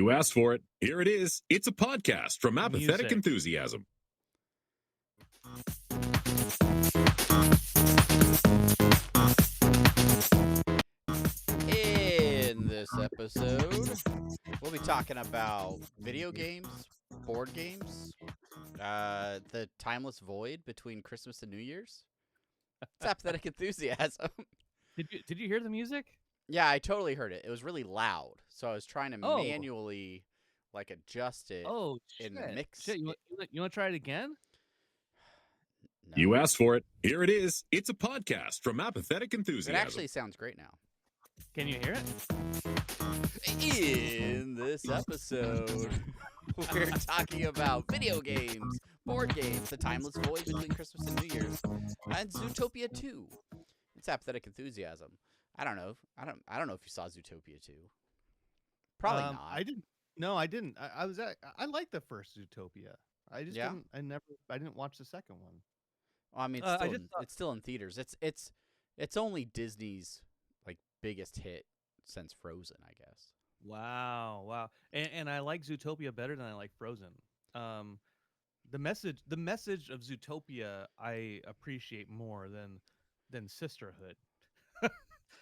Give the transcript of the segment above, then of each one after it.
You asked for it. Here it is. It's a podcast from Apathetic Music. Enthusiasm. In this episode, we'll be talking about video games, board games, the timeless void between Christmas and New Year's. It's Apathetic Enthusiasm. Did you hear the music? Yeah, I totally heard it. It was really loud, so I was trying to Oh. manually adjust it. Oh, and shit. mix Shit, you want to try it again? No. You asked for it. Here it is. It's a podcast from Apathetic It Enthusiasm. actually sounds great now. Can you hear it? In this episode, we're talking about video games, board games, the timeless void between Christmas and New Year's, and Zootopia 2. It's Apathetic Enthusiasm. I don't know. I don't know if you saw Zootopia 2. Probably not. I didn't. No, I didn't. I liked the first Zootopia. I just Yeah? I didn't watch the second one. Well, I mean, it's still in theaters. It's only Disney's biggest hit since Frozen, I guess. Wow. And I like Zootopia better than I like Frozen. The message of Zootopia I appreciate more than sisterhood.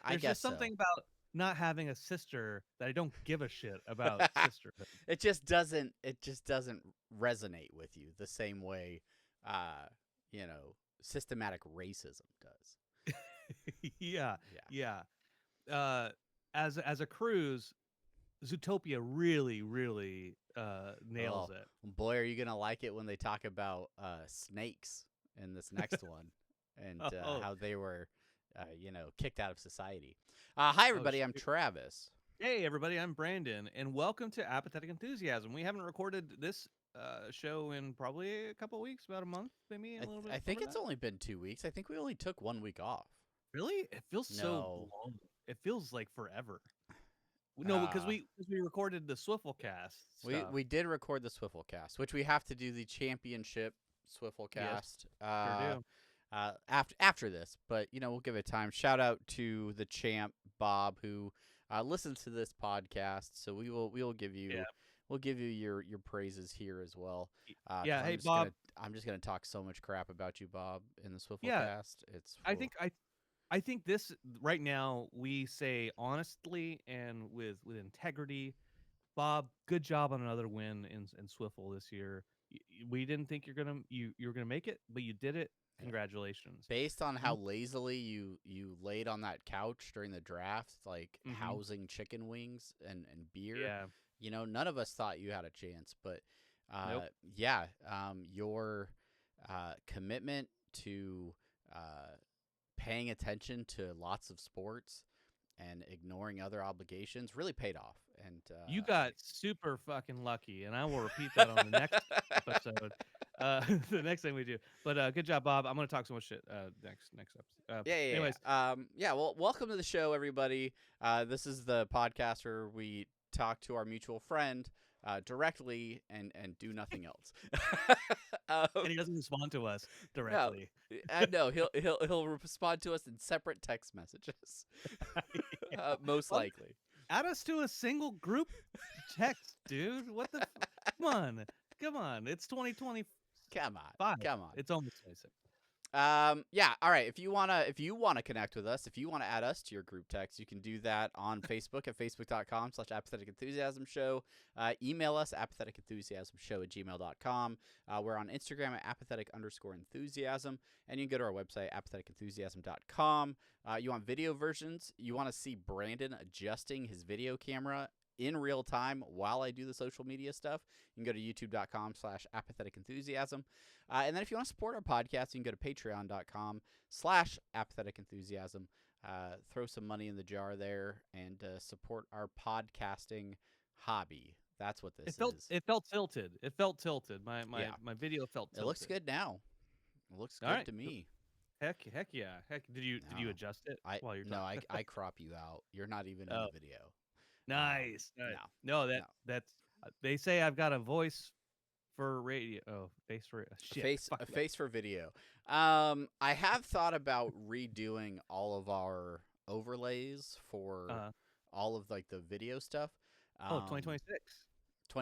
There's guess just something about not having a sister that I don't give a shit about sisterhood. It just doesn't resonate with you the same way systematic racism does. Yeah. As a cruise, Zootopia really nails it. Boy, are you gonna like it when they talk about snakes in this next one, and how they were, kicked out of society. Hi, everybody. I'm Travis. Hey, everybody. I'm Brandon, and welcome to Apathetic Enthusiasm. We haven't recorded this show in probably a couple weeks, about a month, maybe a little bit. I think it's only been 2 weeks. I think we only took 1 week off. Really? It feels so long. It feels like forever. No, because we recorded the Swifflecast. We did record the Swifflecast, which we have to do the championship Swifflecast. Sure do. After this, but we'll give it time. Shout out to the champ Bob who listens to this podcast, so we will give you we'll give you your praises here as well. Hey Bob, I'm just gonna talk so much crap about you, Bob, in the Swifflecast. Yeah, I think this right now we say honestly and with integrity. Bob, good job on another win in Swiffle this year. We didn't think you were gonna make it, but you did it. Congratulations. Based on how lazily you laid on that couch during the draft, housing chicken wings and beer, none of us thought you had a chance. But nope. Your commitment to paying attention to lots of sports and ignoring other obligations really paid off. And you got super fucking lucky, and I will repeat that on the next episode. The next thing we do. But good job, Bob. I'm going to talk so much shit next episode. Anyways. Well, welcome to the show, everybody. This is the podcast where we talk to our mutual friend directly and do nothing else. And he doesn't respond to us directly. No, he'll respond to us in separate text messages. Most likely. Add us to a single group text, dude. What the? Come on. It's 2020. Come on. It's almost 26. All right. If you wanna connect with us, if you wanna add us to your group text, you can do that on Facebook at facebook.com/Apathetic Enthusiasm Show. Email us apatheticenthusiasmshow@gmail.com. We're on Instagram at apathetic_enthusiasm, and you can go to our website apatheticenthusiasm.com. You want video versions? You want to see Brandon adjusting his video camera in real time while I do the social media stuff, you can go to youtube.com/apatheticenthusiasm. And then if you want to support our podcast, you can go to patreon.com/apatheticenthusiasm. Throw some money in the jar there and support our podcasting hobby. That's what this is. It felt tilted. My video felt tilted. It looks good now. It looks good to me. Heck yeah. Did you adjust it while you're talking? I crop you out. You're not even in the video. Nice. That's they say I've got a voice for radio. Oh, face for shit. Face for video. I have thought about redoing all of our overlays for all of the video stuff. 2026.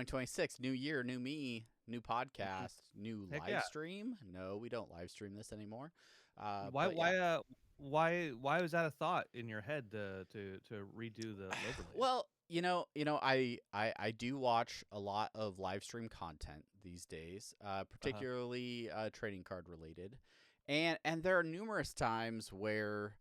2026, new year, new me, new podcast, new Heck live yeah. stream. No, we don't live stream this anymore. Why But yeah. why was that a thought in your head to redo the overlays? Well, I do watch a lot of live stream content these days, particularly trading card related, and there are numerous times where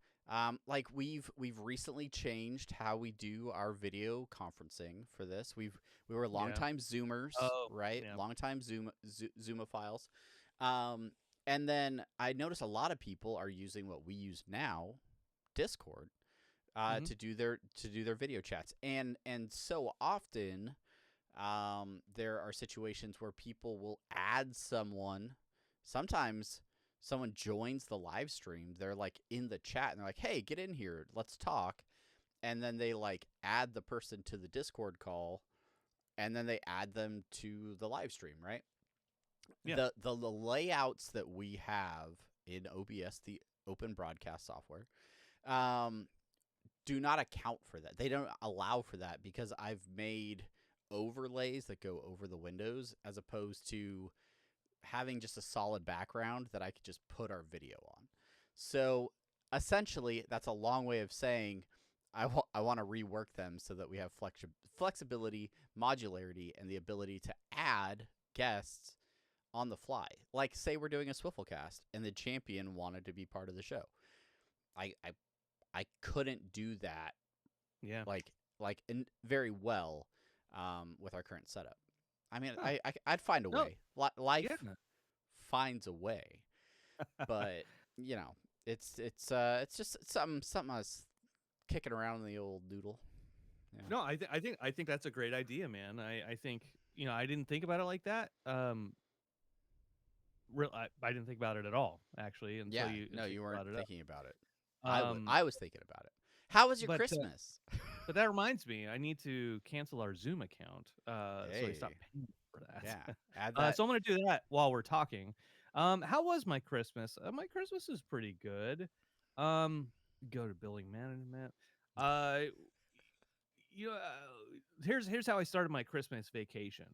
like we've recently changed how we do our video conferencing for this. We were longtime Zoomers, Oh, right? yeah. Longtime Zoomophiles. And then I notice a lot of people are using what we use now, Discord, Mhm. to do their video chats, and so often there are situations where people will add someone. Sometimes someone joins the live stream, they're like in the chat and they're like, hey, get in here, let's talk, and then they like add the person to the Discord call, and then they add them to the live stream, right? Yeah. The layouts that we have in OBS, the open broadcast software, um, do not account for that. They don't allow for that because I've made overlays that go over the windows as opposed to having just a solid background that I could just put our video on. So essentially, that's a long way of saying I want to rework them so that we have flexibility, modularity, and the ability to add guests on the fly. Like, say we're doing a Swifflecast and the champion wanted to be part of the show. I couldn't do that Yeah. like very well with our current setup. I mean, Huh. I'd find a No. way. Life Yeah. finds a way, but it's just something I was kicking around in the old noodle. Yeah. No, I think that's a great idea, man. I think I didn't think about it like that. I didn't think about it at all, actually, until You you weren't brought it up. thinking about it. Um, I was thinking about it. How was your but Christmas? but that reminds me, I need to cancel our Zoom account, so I stop Hey. paying for that. Yeah, add that. So I'm gonna do that while we're talking. How was my Christmas? My Christmas is pretty good. Go to billing management. Uh, here's how I started my Christmas vacation.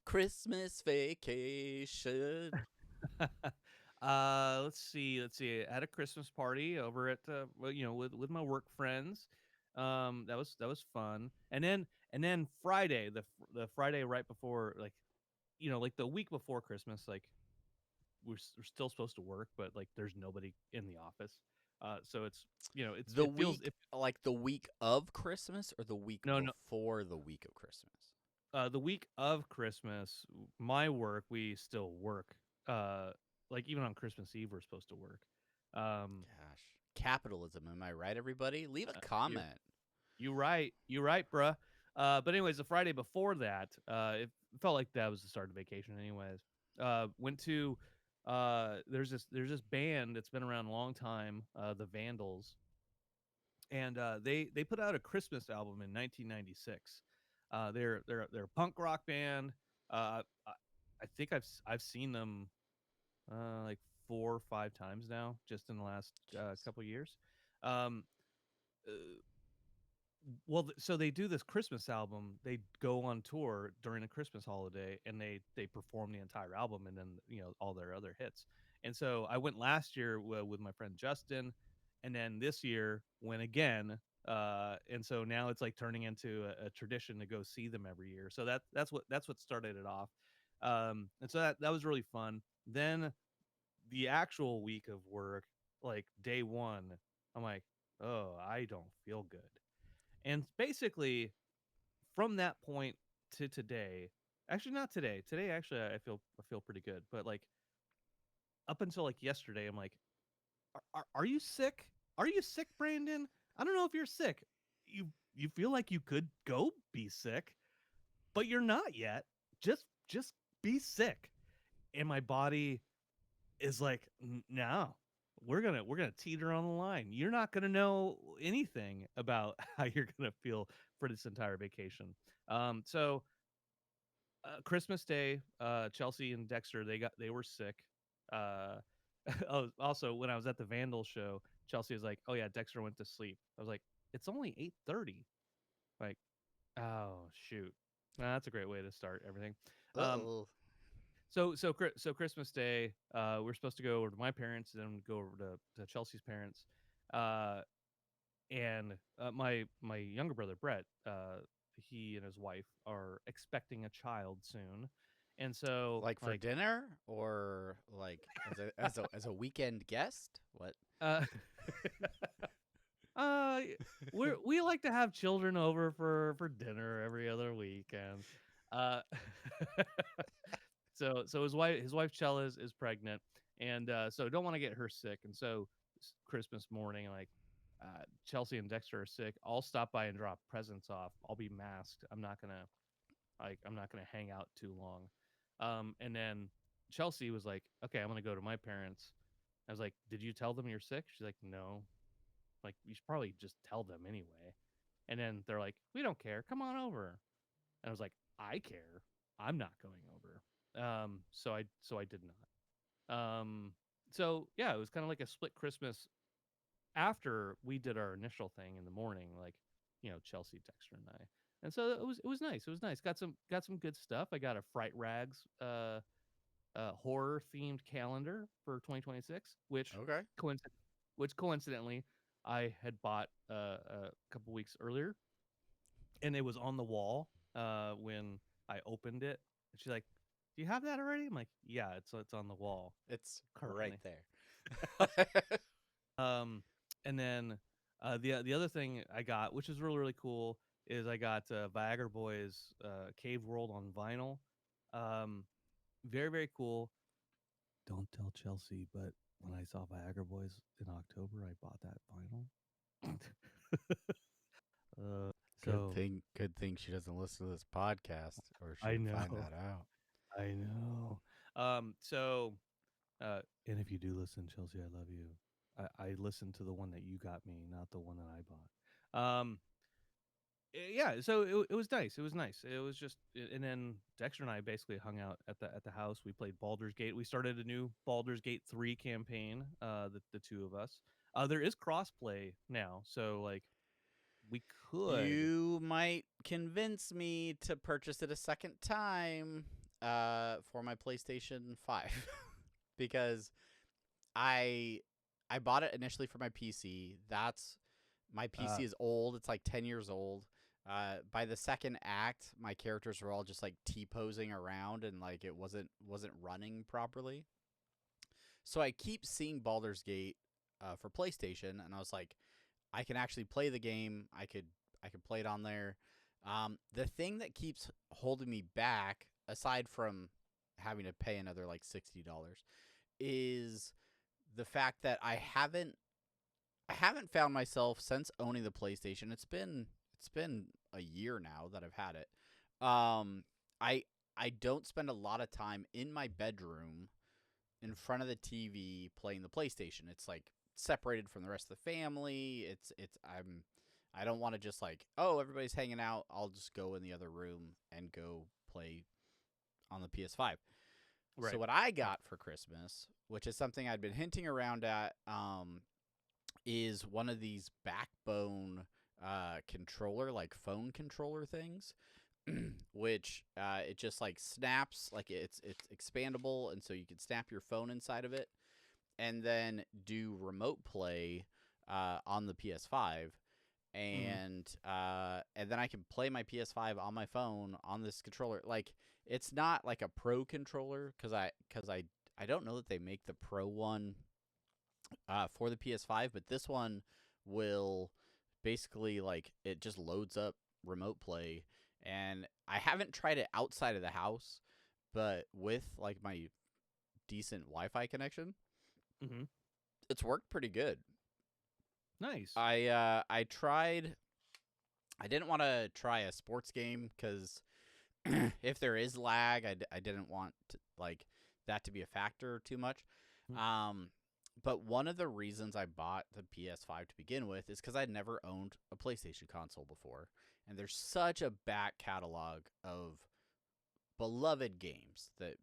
Christmas vacation. Let's see. I had a Christmas party over at with my work friends. That was fun. And then Friday, the Friday right before, like the week before Christmas, like we're still supposed to work, but like there's nobody in the office. So The it feels week, like the week of Christmas, or the week no no before the week of Christmas? the week of Christmas, my work, we still work. Like even on Christmas Eve, we're supposed to work. Gosh, capitalism. Am I right, everybody? Leave a You comment. you right, bruh. But anyways, the Friday before that, it felt like that was the start of vacation. Anyways, went to there's this band that's been around a long time, the Vandals, and they put out a Christmas album in 1996. They're a punk rock band. I think I've seen them like 4 or 5 times now, just in the last Jeez. couple years. Um, uh, well, so they do this Christmas album. They go on tour during the Christmas holiday, and they perform the entire album, and then all their other hits. And so I went last year with my friend Justin, and then this year went again. And so now it's like turning into a tradition to go see them every year. So that's what started it off. And so that was really fun. Then the actual week of work, like day one, I'm like, oh, I don't feel good. And basically, from that point to today, actually not today. Today, actually, I feel pretty good. But like up until like yesterday, I'm like, are you sick? Are you sick, Brandon? I don't know if you're sick. You feel like you could go be sick, but you're not yet. Just be sick. And my body is like, no, we're gonna teeter on the line. You're not gonna know anything about how you're gonna feel for this entire vacation. So Christmas Day, Chelsea and Dexter, they were sick. Uh, oh, also when I was at the Vandal show, Chelsea was like, "Oh yeah, Dexter went to sleep." I was like, "It's only 8:30. Like, Oh shoot, that's a great way to start everything. Um, Oh, so Christmas Day, we're supposed to go over to my parents, and then go over to Chelsea's parents, uh, and my younger brother Brett, he and his wife are expecting a child soon, and so like for dinner or like as a weekend guest? What? uh, uh, we like to have children over for dinner every other weekend. Uh, so his wife Chella is pregnant, and so don't want to get her sick, and so Christmas morning, like Chelsea and Dexter are sick. I'll stop by and drop presents off. I'll be masked. I'm not gonna hang out too long. And then Chelsea was like, okay, I'm gonna go to my parents. I was like, did you tell them you're sick? She's like, no. Like, you should probably just tell them anyway. And then they're like, we don't care. Come on over. And I was like, I care. I'm not going over. So I did not. So yeah, it was kind of like a split Christmas after we did our initial thing in the morning, like, Chelsea, Dexter, and I. And so it was nice. It was nice. Got some good stuff. I got a Fright Rags horror themed calendar for 2026, Okay. coincidentally I had bought a couple weeks earlier, and it was on the wall when I opened it. And she's like, "Do you have that already?" I'm like, "Yeah, it's on the wall It's right currently." there. And then the other thing I got, which is really really cool, is I got Viagra Boys Cave World on vinyl. Um, very very cool. Don't tell Chelsea, but when I saw Viagra Boys in October, I bought that vinyl. uh, so Good thing she doesn't listen to this podcast, or she I would find know, that out. I know. So and if you do listen, Chelsea, I love you. I listened to the one that you got me, not the one that I bought. Yeah, so it was nice. It was nice. It was just, and then Dexter and I basically hung out at the house. We played Baldur's Gate. We started a new Baldur's Gate 3 campaign. The two of us. There is crossplay now, so like we could. You might convince me to purchase it a second time for my PlayStation 5 because I I bought it initially for my PC. That's my PC is old. It's like 10 years old. By the second act, my characters were all just like T-posing around and like it wasn't running properly. So I keep seeing Baldur's Gate for PlayStation, and I was like, I can actually play the game. I could play it on there. The thing that keeps holding me back, aside from having to pay another like $60, is the fact that I haven't found myself since owning the PlayStation. It's been a year now that I've had it. Um, I don't spend a lot of time in my bedroom in front of the TV playing the PlayStation. It's like separated from the rest of the family. I don't want to just like, oh, everybody's hanging out. I'll just go in the other room and go play on the PS5. Right. So what I got for Christmas, which is something I'd been hinting around at, is one of these backbone controller, like phone controller things, which it just like snaps, like it's expandable, and so you can snap your phone inside of it, and then do remote play on the PS5, and then I can play my PS5 on my phone on this controller. Like it's not like a pro controller because I don't know that they make the pro one for the PS5, but this one will basically like it just loads up remote play, and I haven't tried it outside of the house, but with like my decent Wi-Fi connection, Mm-hmm. it's worked pretty good. Nice. I tried. I didn't want to try a sports game because if there is lag, I didn't want to, like that to be a factor too much. Mm. But one of the reasons I bought the PS5 to begin with is because I'd never owned a PlayStation console before, and there's such a back catalog of beloved games that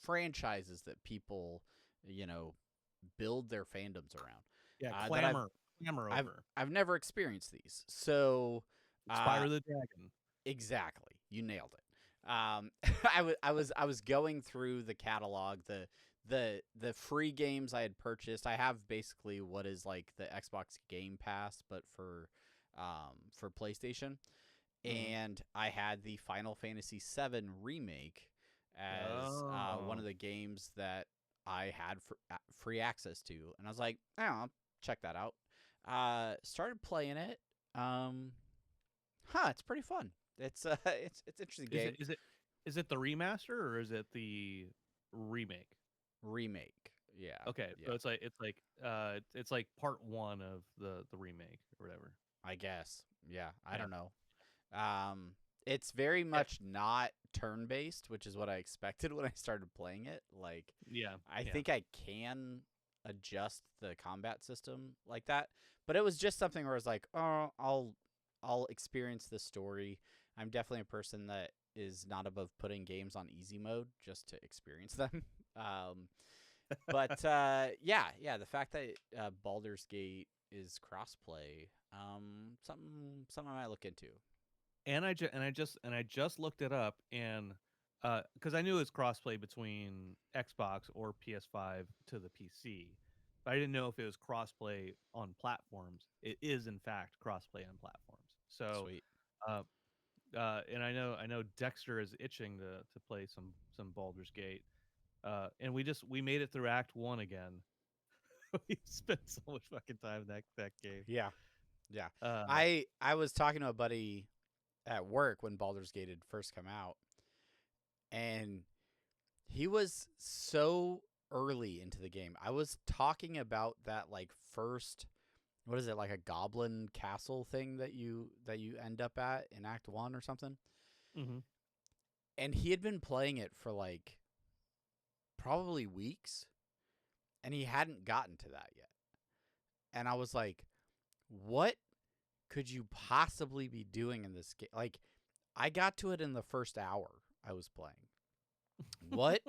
franchises that people, you know, build their fandoms around. Yeah, That clamor I've over. I've never experienced these. So Spyro the Dragon. Exactly. You nailed it. I was going through the catalog, the free games I had purchased. I have basically what is like the Xbox Game Pass, but for PlayStation. And I had the Final Fantasy VII remake as one of the games that I had for free access to, and I was like, oh, I'll check that out. Started playing it. It's pretty fun. It's it's interesting game. Is it the remaster or is it the remake? Remake. Yeah. Okay, Yeah. so it's like part one of the remake or whatever. I guess. Yeah. I don't know. It's very much not turn-based, which is what I expected when I started playing it. Like, I think I can adjust the combat system like that, but it was just something where I was like, oh, I'll experience the story. I'm definitely a person that is not above putting games on easy mode just to experience them. But the fact that Baldur's Gate is crossplay, something I might look into. And I just looked it up, and because I knew it was crossplay between Xbox or PS5 to the PC, but I didn't know if it was crossplay on platforms. It is in fact crossplay on platforms. So, Sweet. And I know Dexter is itching to play some Baldur's Gate, and we made it through Act 1 again. We spent so much fucking time in that game. Yeah. I was talking to a buddy at work when Baldur's Gate had first come out, and he was so early into the game. I was talking about that like first, what is it, like a goblin castle thing that you end up at in Act 1 or something. Mm-hmm. And he had been playing it for like probably weeks, and he hadn't gotten to that yet. And I was like, what could you possibly be doing in this game? Like, I got to it in the first hour I was playing. What?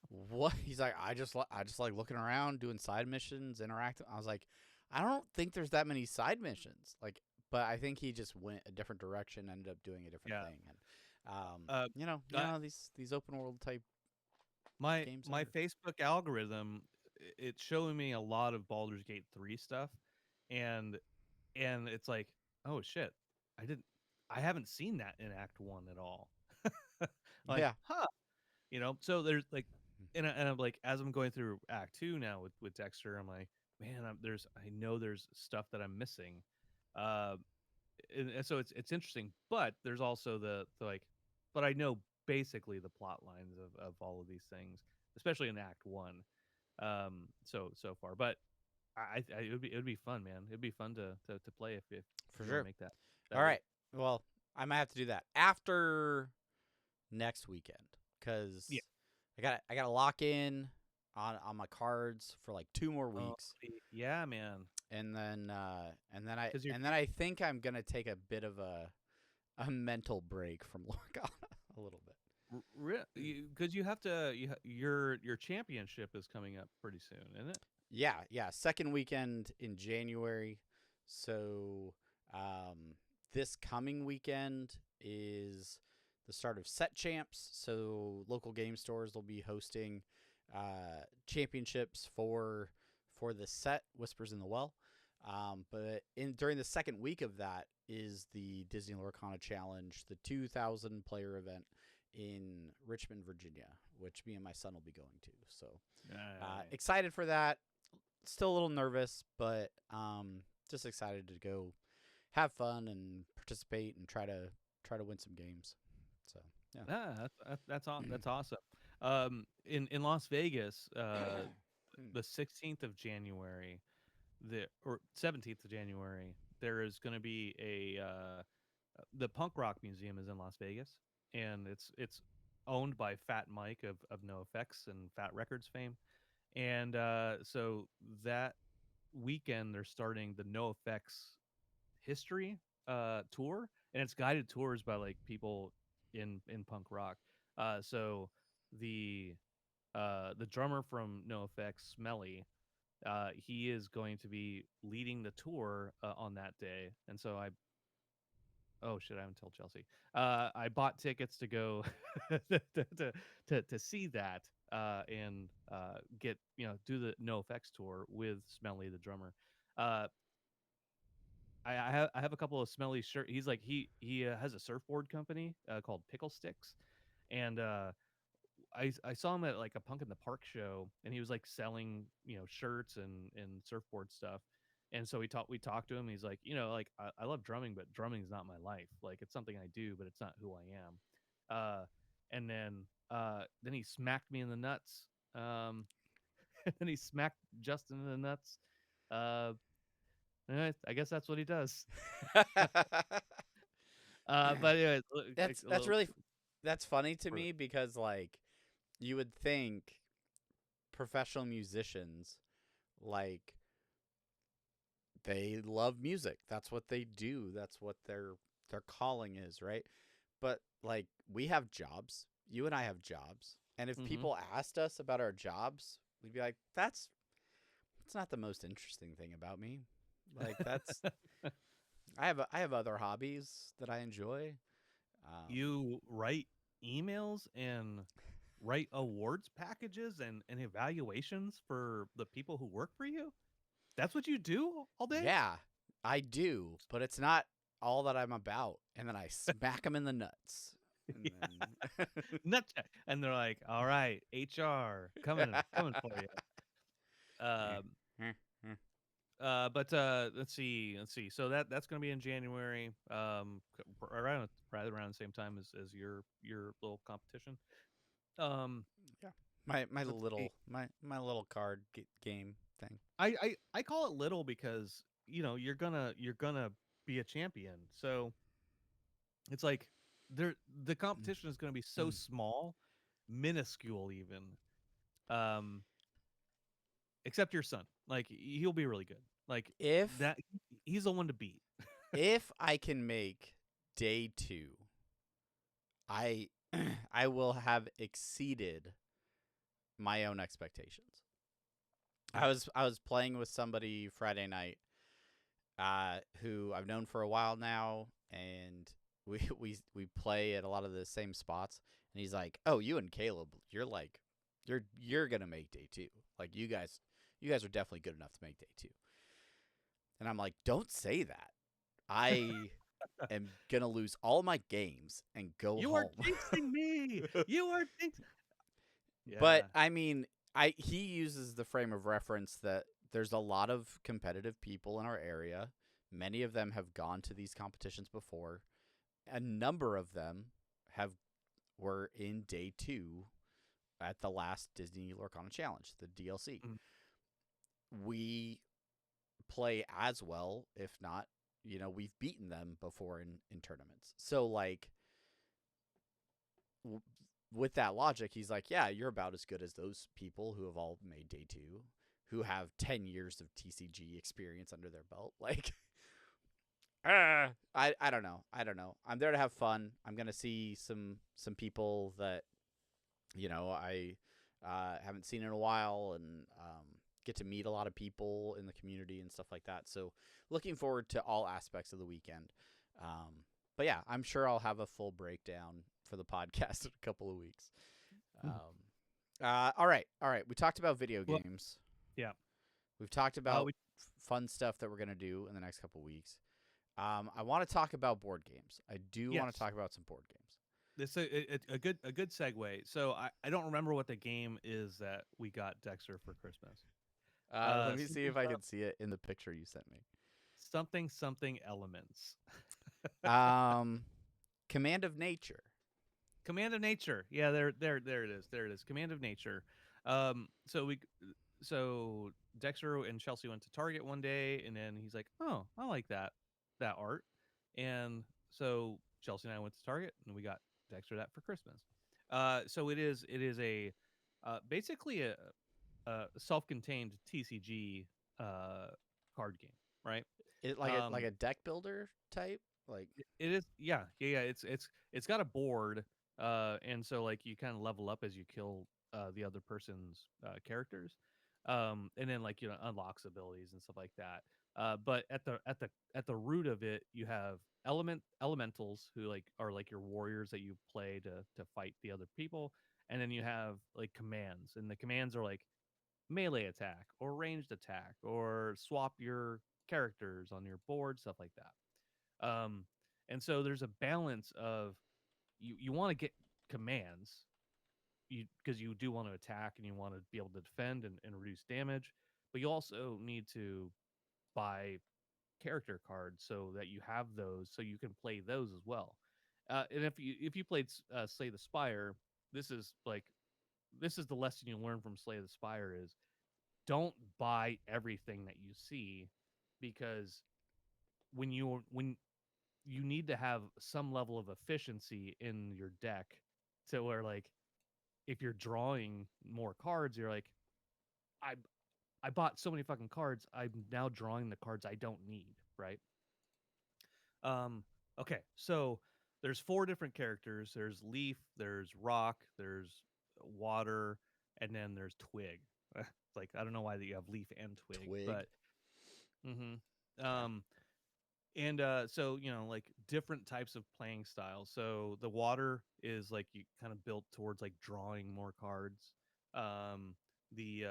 What? He's like, I just like looking around, doing side missions, interacting. I was like, I don't think there's that many side missions. Like, but I think he just went a different direction, ended up doing a different thing. And these open world type games. My Facebook algorithm, it's showing me a lot of Baldur's Gate 3 stuff, and it's like, oh shit, I haven't seen that in Act 1 at all. Like, so there's like, and I'm like, as I'm going through Act 2 now with Dexter, I'm like, man, I know there's stuff that I'm missing, and so it's interesting, but there's also the like, but I know basically the plot lines of all of these things, especially in Act 1, so far, but it would be fun, man. It'd be fun to play if For you sure. make that. All right. Well, I might have to do that after next weekend, because I got to lock in on my cards for like 2 more weeks. Yeah, man. And then I think I'm gonna take a bit of a mental break from Lorcana a little bit. Because you have to. Your championship is coming up pretty soon, isn't it? Yeah. Second weekend in January. So this coming weekend is the start of Set Champs. So local game stores will be hosting championships for the set Whispers in the Well. But during the second week of that is the Disney Lorcana Challenge, the 2,000 player event in Richmond, Virginia, which me and my son will be going to. So excited for that. Still a little nervous, but just excited to go have fun and participate and try to win some games. So that's awesome. In Las Vegas, the 16th of January, or 17th of January, there is going to be the Punk Rock Museum is in Las Vegas, and it's owned by Fat Mike of NoFX and Fat Records fame, and so that weekend they're starting the NoFX history tour, and it's guided tours by like people in punk rock. So the drummer from NoFX, Smelly, he is going to be leading the tour on that day, and so oh shit, I haven't told Chelsea. I bought tickets to go to see that and get do the No Effects tour with Smelly the drummer. Uh, I have a couple of Smelly shirt. He's like he has a surfboard company called Pickle Sticks, and I saw him at like a Punk in the Park show, and he was like selling shirts and surfboard stuff. And so we talked to him. And he's like, like I love drumming, but drumming's not my life. Like it's something I do, but it's not who I am. And then he smacked me in the nuts. And then he smacked Justin in the nuts. Uh, I guess that's what he does. But anyway, that's funny to me because like you would think professional musicians like they love music. That's what they do. That's what their calling is, right? But like we have jobs. You and I have jobs. And if people asked us about our jobs, we'd be like, that's not the most interesting thing about me. Like that's I have other hobbies that I enjoy. You write emails and write awards packages and evaluations for the people who work for you? That's what you do all day? Yeah, I do, but it's not all that I'm about. And then I smack them in the nuts. And then... Nut check. And they're like, all right, HR, coming for you. But let's see. So that's going to be in January, right around the same time as your little competition. Yeah, my little card game thing. I call it little because you're gonna be a champion. So it's like the competition is going to be so small, minuscule even. Except your son, like he'll be really good. Like if that, he's the one to beat. If I can make day 2, I will have exceeded my own expectations. I was playing with somebody Friday night, who I've known for a while now, and we play at a lot of the same spots. And he's like, "Oh, you and Caleb, you're gonna make day 2. Like you guys are definitely good enough to make day 2." And I'm like, "Don't say that. I am gonna lose all my games and go home." You are jinxing me. You are jinxing. Yeah. But I mean, he uses the frame of reference that there's a lot of competitive people in our area. Many of them have gone to these competitions before. A number of them were in day 2 at the last Disney Lorcana Challenge, the DLC. We play as well, if not, we've beaten them before in tournaments. So like with that logic, he's like, yeah, you're about as good as those people who have all made day 2, who have 10 years of TCG experience under their belt. Like, I don't know. I'm there to have fun. I'm going to see some people that, I haven't seen in a while, and get to meet a lot of people in the community and stuff like that. So looking forward to all aspects of the weekend. But yeah, I'm sure I'll have a full breakdown for the podcast in a couple of weeks. All right. We talked about video games. Yeah. We've talked about fun stuff that we're going to do in the next couple of weeks. I want to talk about board games. I do want to talk about some board games. This is a good segue. So I don't remember what the game is that we got Dexter for Christmas. Let me see if I can see it in the picture you sent me. Something elements. Command of Nature. Command of Nature. Yeah, there it is. Command of Nature. So Dexter and Chelsea went to Target one day, and then he's like, "Oh, I like that art." And so Chelsea and I went to Target, and we got Dexter that for Christmas. So it is a basically a self-contained TCG card game, right? It like a deck builder type, like it is. Yeah. It's got a board, and so like you kind of level up as you kill the other person's characters, and then like unlocks abilities and stuff like that. But at the root of it, you have elementals who like are like your warriors that you play to fight the other people, and then you have like commands, and the commands are like melee attack or ranged attack or swap your characters on your board, stuff like that. And so there's a balance of you want to get commands, because you do want to attack and you want to be able to defend and reduce damage, but you also need to buy character cards so that you have those so you can play those as well. And if you played Slay the Spire, this is like this is the lesson you learn from Slay the Spire is don't buy everything that you see, because when you need to have some level of efficiency in your deck to where like if you're drawing more cards, you're like, I I bought so many fucking cards. I'm now drawing the cards I don't need, right? Um, okay, so there's four different characters. There's Leaf, there's Rock, there's Water, and then there's Twig. It's like I don't know why that you have Leaf and Twig, Twig. but um, and so like different types of playing styles. So the Water is like you kind of built towards like drawing more cards. Um, the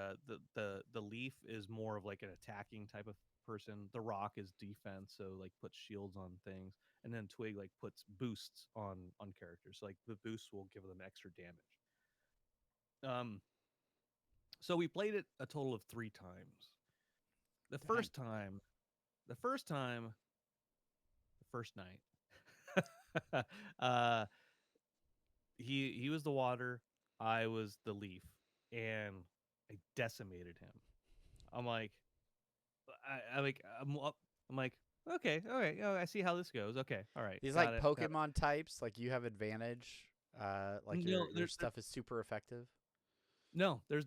Leaf is more of like an attacking type of person. The Rock is defense, so like puts shields on things, and then Twig like puts boosts on characters. So like the boosts will give them extra damage. Um, so we played it a total of 3 times. The Dang. first time, the first time, the first night, uh, he was the Water, I was the Leaf, and I decimated him. I'm like, I'm like, okay, all right, I see how this goes. Okay, all right, These got like it, got it. Pokemon types, like you have advantage. Like No, your stuff is super effective. no, there's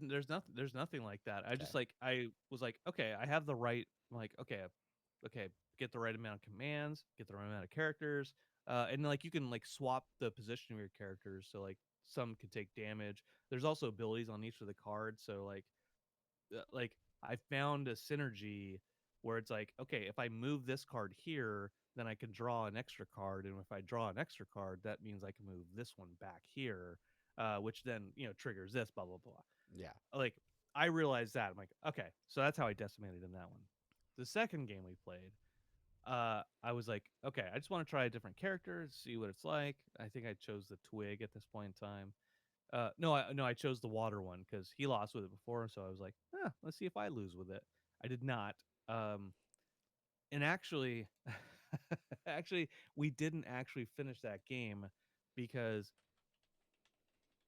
nothing like that. I just Okay. like I was like, okay, I have the right, I'm like, okay, get the right amount of commands, get the right amount of characters, and like you can like swap the position of your characters, so like some can take damage. There's also abilities on each of the cards, so like I found a synergy where it's like, okay, if I move this card here, then I can draw an extra card, and if I draw an extra card, that means I can move this one back here, which then triggers this, blah blah blah. Yeah. Like I realized that I'm like, okay, so that's how I decimated in that one. The second game we played, I was like, okay, I just want to try a different character, see what it's like. I think I chose the Twig at this point in time. No, I chose the Water one because he lost with it before, so I was like, let's see if I lose with it. I did not. Um, and actually, actually, we didn't actually finish that game because,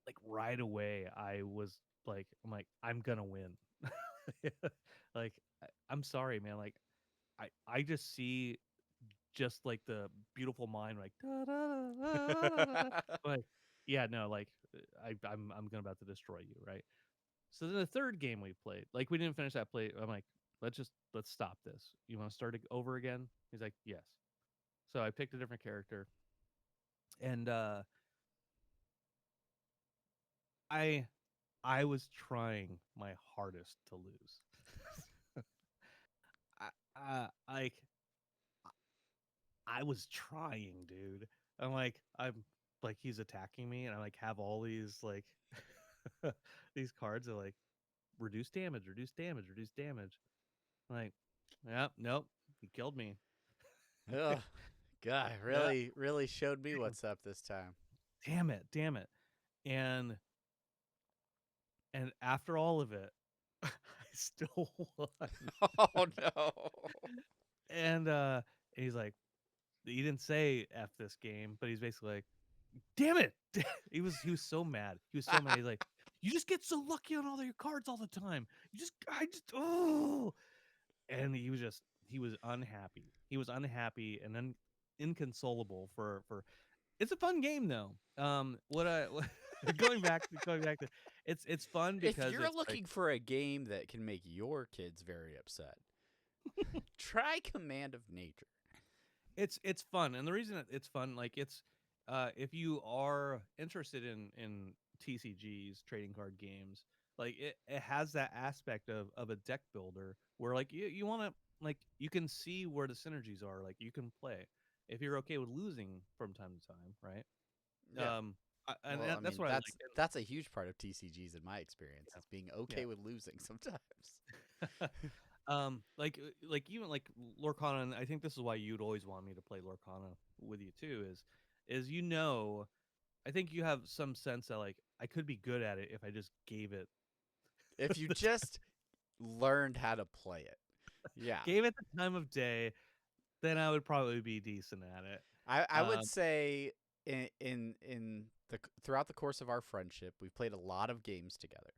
like, right away, I was like, I'm gonna win. Like, I'm sorry, man. Like, I just see just like the beautiful mind, like, da, da, da, da, da, da, da. Like, yeah, no, like, I'm gonna about to destroy you, right? So then the third game we played, like we didn't finish that play. I'm like, let's stop this. You want to start it over again? He's like, yes. So I picked a different character, and I I was trying my hardest to lose. Like I was trying, dude. I'm like he's attacking me, and I like have all these like these cards that like reduce damage, reduce damage, reduce damage. I'm like, yeah, nope, he killed me. Ugh. God, Yeah, really showed me what's up this time. damn it. And after all of it, I still won. Oh no. And he's like, he didn't say F this game, but he's basically like, damn it. He was so mad. He was so mad. He's like, you just get so lucky on all your cards all the time. I just oh, and he was unhappy. He was unhappy and then inconsolable for it's a fun game though. What I going back to it's fun If because you're it's like looking for a game that can make your kids very upset, try Command of Nature. it's fun, and the reason it's fun, like it's if you are interested in TCGs, trading card games, like it has that aspect of a deck builder where like you want to like you can see where the synergies are. Like you can play if you're okay with losing from time to time, right? Yeah. And Well, I that's mean, what I like. that's a huge part of TCGs in my experience. Yeah, Is being okay with losing sometimes. yeah. Like even like Lorcana, and I think this is why you'd always want me to play Lorcana with you too. Is I think you have some sense that like I could be good at it if I just gave it If you the just learned how to play it, yeah. gave it the time of day, then I would probably be decent at it. I would Um, say in the throughout the course of our friendship, we've played a lot of games together.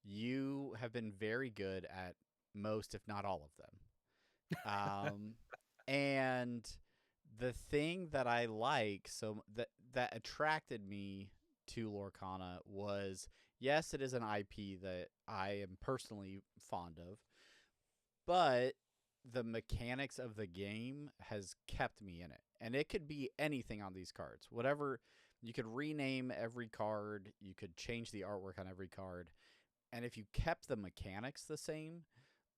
You have been very good at most, if not all of them. And the thing that I like, so that attracted me to Lorcana was, yes, it is an IP that I am personally fond of, but the mechanics of the game has kept me in it. And it could be anything on these cards. Whatever, you could rename every card, you could change the artwork on every card, and if you kept the mechanics the same,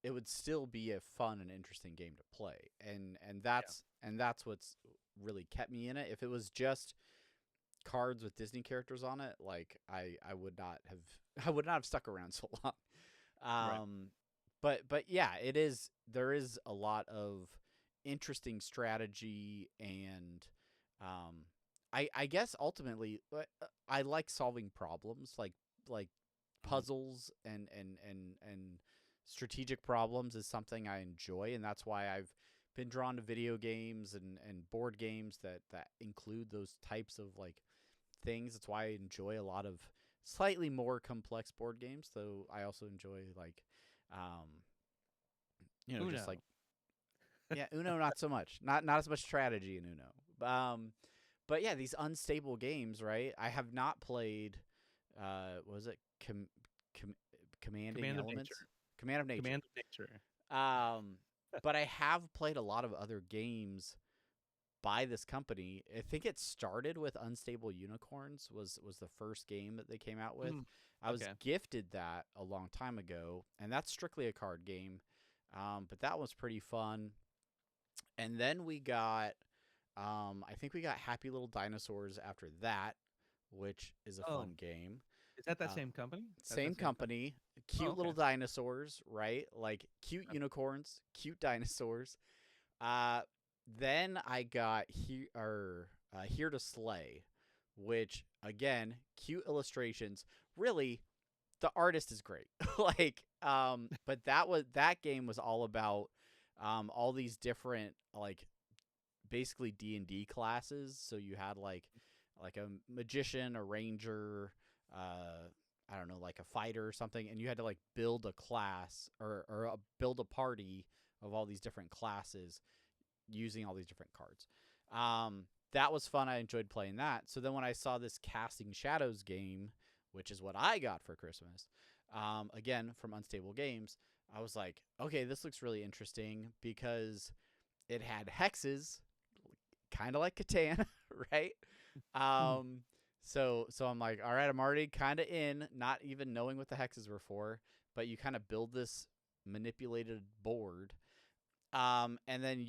it would still be a fun and interesting game to play. And that's what's really kept me in it. If it was just cards with Disney characters on it, like I would not have I would not have stuck around so long. right. But yeah, there is a lot of interesting strategy and I guess ultimately I like solving problems like puzzles and strategic problems is something I enjoy, and that's why I've been drawn to video games and board games that include those types of like things. That's why I enjoy a lot of slightly more complex board games, though I also enjoy like um just Uno. like yeah, Uno not so much. Not as much strategy in Uno. But yeah, these unstable games, right? I have not played what was it commanding Command of elements? nature. Command of nature. Command of nature. But I have played a lot of other games by this company. I think it started with Unstable Unicorns was the first game that they came out with. Mm, I was okay. gifted that a long time ago, and that's strictly a card game. But that was pretty fun. And then we got, I think we got Happy Little Dinosaurs after that, which is a Oh, fun game. is that Uh, same company? That's Same that same company, Oh, cute okay. little dinosaurs, right? Like cute unicorns, cute dinosaurs. Uh, then I got Here to Slay, which again, cute illustrations. Really, the artist is great. But that game was all about all these different like basically D&D classes. So you had like a magician, a ranger, I don't know, like a fighter or something, and you had to like build a class or build a party of all these different classes using all these different cards. That was fun. I enjoyed playing that. So then when I saw this Casting Shadows game, which is what I got for Christmas, again from Unstable Games, I was like, okay, this looks really interesting because it had hexes, kind of like Catan, right? Mm. So I'm like, all right, I'm already kind of in, not even knowing what the hexes were for, but you kind of build this manipulated board. And then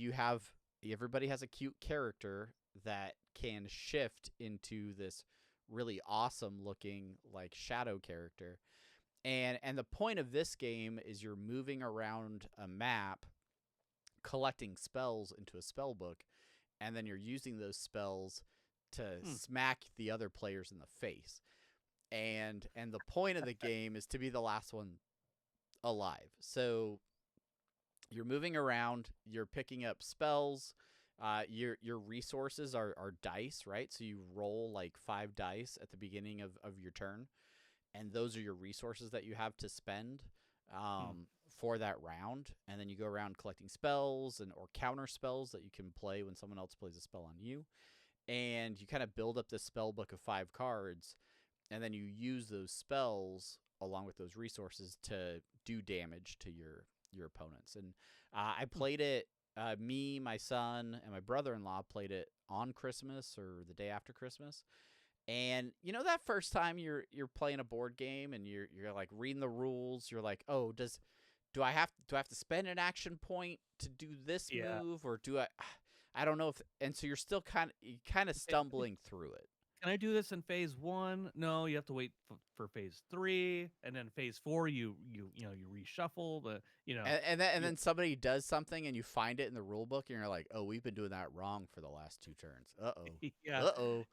everybody has a cute character that can shift into this really awesome looking like shadow character. And the point of this game is you're moving around a map, collecting spells into a spell book, and then you're using those spells to smack the other players in the face. And the point of the game is to be the last one alive. So you're moving around, you're picking up spells. Your resources are dice, right? So you roll like 5 dice at the beginning of your turn, and those are your resources that you have to spend for that round. And then you go around collecting spells or counter spells that you can play when someone else plays a spell on you. And you kind of build up this spell book of 5 cards, and then you use those spells along with those resources to do damage to your opponents. And I played it. Me, my son, and my brother-in-law played it on Christmas or the day after Christmas. And that first time you're playing a board game and you're like reading the rules, you're like, oh, does do I have to spend an action point to do this move, or do I don't know if, and so you're still kind of stumbling through it. Can I do this in phase 1? No, you have to wait for phase 3, and then phase 4 you reshuffle the And then somebody does something and you find it in the rule book and you're like, oh, we've been doing that wrong for the last 2 turns. Yeah. We played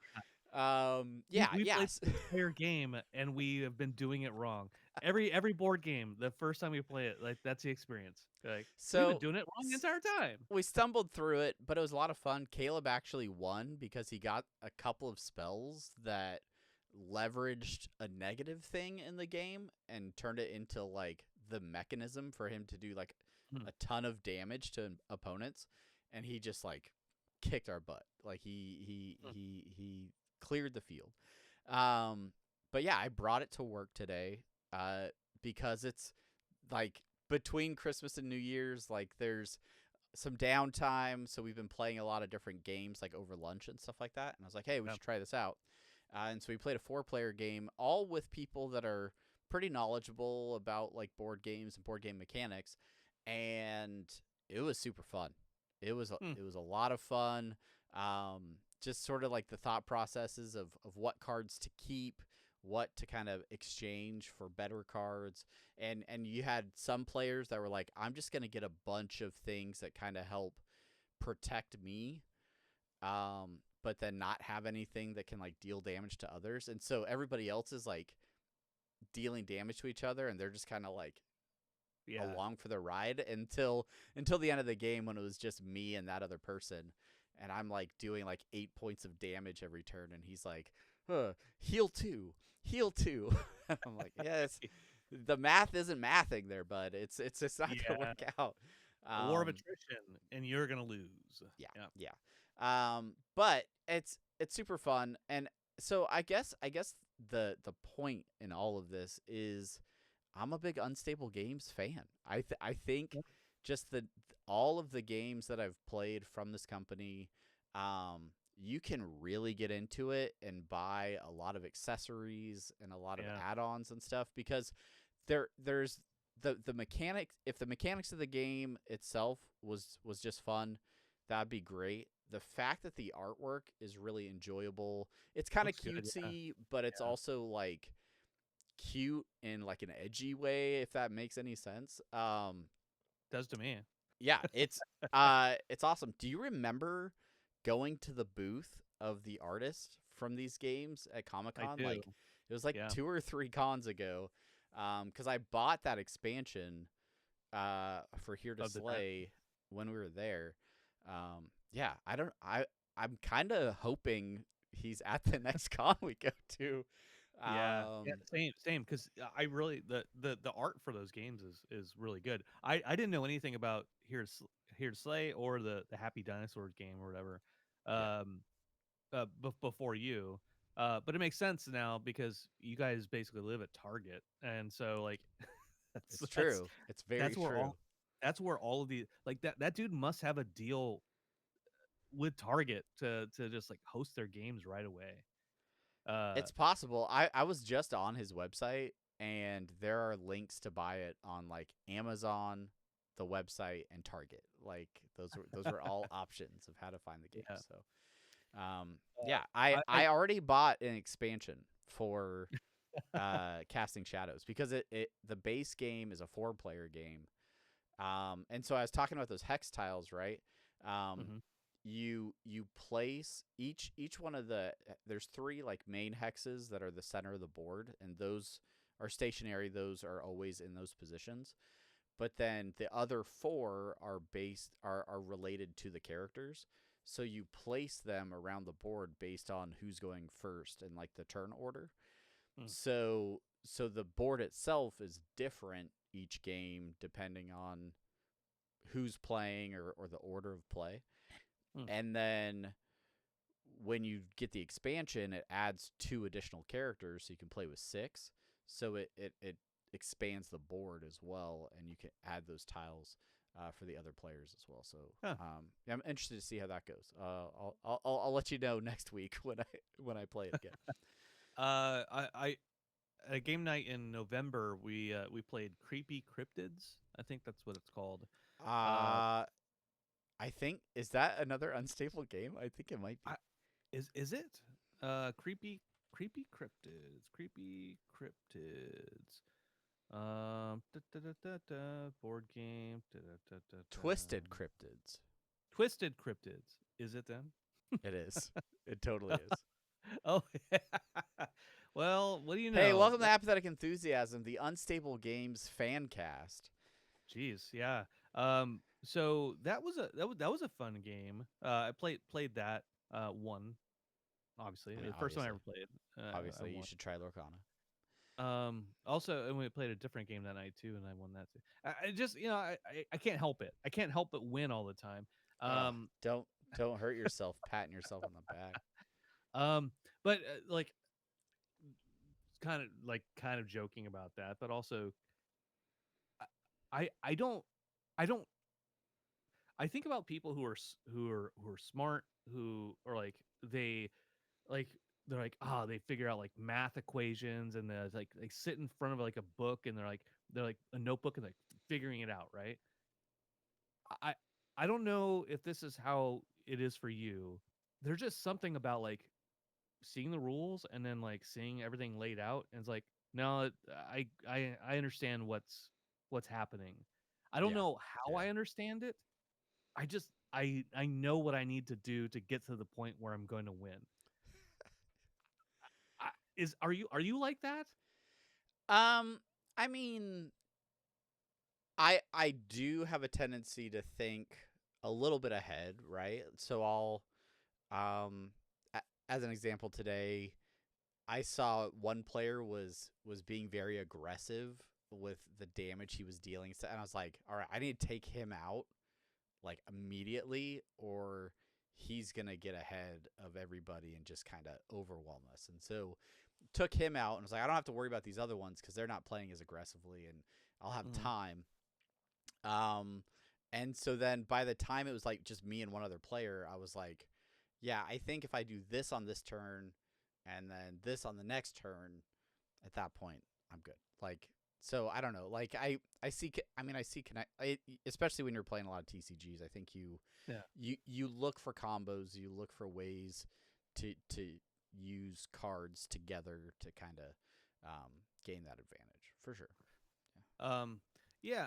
Yes. the entire game and we have been doing it wrong. Every board game, the first time we play it, like that's the experience. Like we've So been doing it wrong the entire time. we stumbled through it, but it was a lot of fun. Caleb actually won because he got a couple of spells that leveraged a negative thing in the game and turned it into like the mechanism for him to do like a ton of damage to opponents, and he just like kicked our butt. Like he cleared the field. But yeah, I brought it to work today because it's like between Christmas and New Year's, like there's some downtime, so we've been playing a lot of different games like over lunch and stuff like that. And I was like, hey, we should try this out. And so we played a 4-player game, all with people that are pretty knowledgeable about like board games and board game mechanics, and it was super fun. It was a lot of fun. Just sort of like the thought processes of what cards to keep, what to kind of exchange for better cards. And you had some players that were like, I'm just going to get a bunch of things that kind of help protect me, but then not have anything that can like deal damage to others. And so everybody else is like dealing damage to each other, and they're just kind of like along for the ride until the end of the game, when it was just me and that other person. And I'm like doing like 8 points of damage every turn, and he's like, heal 2. I'm like, yes, the math isn't mathing there, bud. It's not gonna work out. War of attrition, and you're gonna lose. Yeah. But it's super fun, and so I guess the point in all of this is I'm a big Unstable Games fan. I think just all of the games that I've played from this company, you can really get into it and buy a lot of accessories and a lot of add-ons and stuff, because there's the mechanics. If the mechanics of the game itself was just fun, that'd be great. The fact that the artwork is really enjoyable, it's kind of cutesy, but it's also like cute in like an edgy way, if that makes any sense. Does to me. Yeah, it's awesome. Do you remember going to the booth of the artist from these games at Comic-Con? Like it was like 2 or 3 cons ago, because I bought that expansion for Here to Slay when we were there. Yeah, I'm kind of hoping he's at the next con we go to. Same. Because I really the art for those games is really good. I didn't know anything about Here to Slay or the Happy Dinosaurs game or whatever, before you. But it makes sense now because you guys basically live at Target, and so like it's true. It's very true. That's where all of the like that dude must have a deal with Target to just like host their games right away. It's possible. I was just on his website, and there are links to buy it on like Amazon, the website, and Target. Like those were all options of how to find the game. Yeah. So, I already bought an expansion for Casting Shadows, because the base game is a 4-player game. And so I was talking about those hex tiles, right? You place each one of there's 3 like main hexes that are the center of the board, and those are stationary. Those are always in those positions. But then the other 4 are related to the characters. So you place them around the board based on who's going first in like the turn order. So the board itself is different each game depending on who's playing or the order of play. And then when you get the expansion, it adds 2 additional characters, so you can play with 6. So it expands the board as well, and you can add those tiles for the other players as well. So I'm interested to see how that goes. I'll let you know next week when I play it again. I at a game night in November, we played Creepy Cryptids. I think that's what it's called. I think, is that another unstable game? I think it might be. Is it? Creepy cryptids. Creepy cryptids. Board game. Twisted Cryptids. Twisted cryptids. Is it then? It is. It totally is. Oh, well, what do you know? Hey, welcome to Apathetic Enthusiasm, the Unstable Games fan cast. Jeez, yeah. So that was a fun game. I played that one. Obviously, I mean, the first one I ever played. Obviously, I you won. should try Lorcana. Also, and we played a different game that night too, and I won that too. I just, I can't help it. I can't help but win all the time. Don't hurt yourself, patting yourself on the back. But like, kind of joking about that, but also, I don't, I think about people who are smart, who are like like they're like they figure out like math equations, and they're like they sit in front of like a book, and they're like a notebook, and like figuring it out, right? I I don't know if this is how it is for you. There's just something about like seeing the rules and then like seeing everything laid out, and it's like, no, I understand what's happening. I don't Yeah. know how I understand it. I know what I need to do to get to the point where I'm going to win. Are you like that? I mean, I do have a tendency to think a little bit ahead, right? So I'll, as an example today, I saw one player was being very aggressive with the damage he was dealing, and I was like, all right, I need to take him out like immediately, or he's gonna get ahead of everybody and just kind of overwhelm us. And so took him out and was like, I don't have to worry about these other ones because they're not playing as aggressively, and I'll have time. And so then by the time it was like just me and one other player, I was like, yeah, I think if I do this on this turn and then this on the next turn, at that point, I'm good. Like, so I don't know. Like I see connect, especially when you're playing a lot of TCGs. I think you look for combos, you look for ways to use cards together to kind of gain that advantage for sure. Yeah.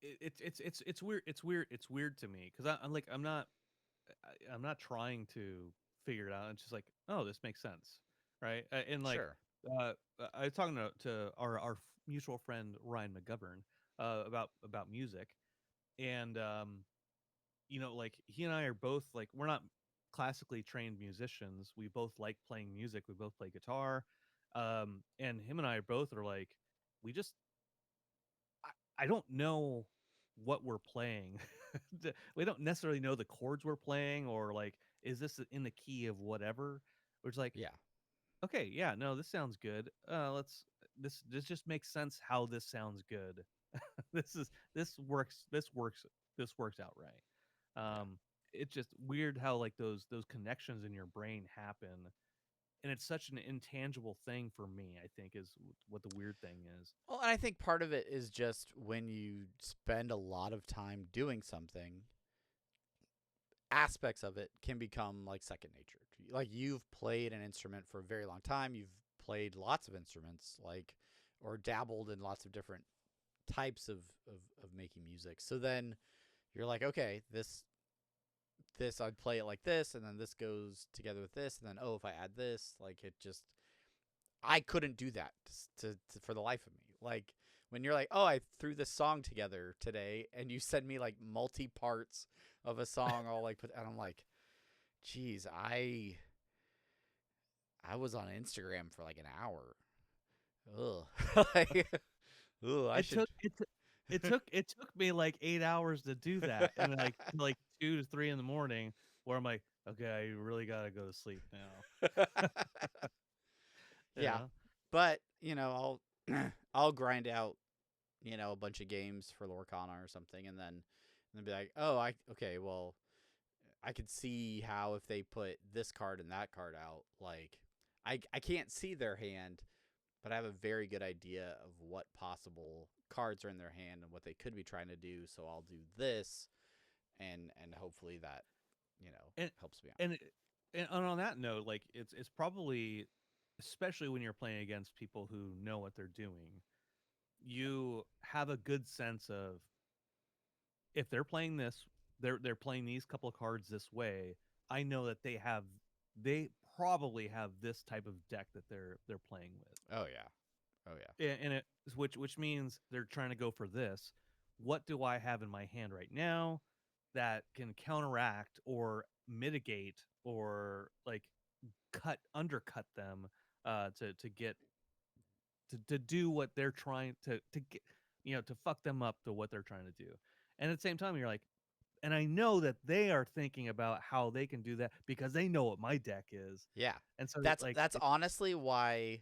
It's weird. It's weird to me because I'm not trying to figure it out. It's just like, oh, this makes sense, right? And like, Sure. I was talking to our mutual friend Ryan McGovern about music, and like he and I are both like, we're not classically trained musicians. We both like playing music. We both play guitar, and him and I both are like, we just I don't know what we're playing. We don't necessarily know the chords we're playing, or like, is this in the key of whatever? We're just like, Yeah. okay, yeah, no, this sounds good. This just makes sense how this sounds good. This works out right. It's just weird how like those connections in your brain happen, and it's such an intangible thing for me, I think, is what the weird thing is. Well, and I think part of it is just when you spend a lot of time doing something, aspects of it can become like second nature. Like you've played an instrument for a very long time. You've played lots of instruments, like, or dabbled in lots of different types of making music. So then you're like, okay, this I'd play it like this, and then this goes together with this, and then, oh, if I add this, like, it just, I couldn't do that for the life of me. Like when you're like, oh, I threw this song together today, and you send me like multi parts of a song, all like put, and I'm like, geez, I was on Instagram for like an hour. Ugh. Like, ugh, It took me like 8 hours to do that, and like 2 to 3 in the morning, where I'm like, okay, I really gotta go to sleep now. Yeah. But I'll grind out a bunch of games for Lorcana or something, and then be like, oh, okay, well, I could see how if they put this card and that card out, like I can't see their hand, but I have a very good idea of what possible cards are in their hand and what they could be trying to do. So I'll do this, and hopefully that And helps me out. and on that note, like it's probably, especially when you're playing against people who know what they're doing, you have a good sense of if they're playing this, they're playing these couple of cards this way. I know that they probably have this type of deck that they're playing with. Oh yeah, oh yeah, And it which means they're trying to go for this. What do I have in my hand right now that can counteract or mitigate or like undercut them to get to do what they're trying to get, to fuck them up to what they're trying to do. And at the same time you're like, and I know that they are thinking about how they can do that because they know what my deck is. yeah. And so That's honestly why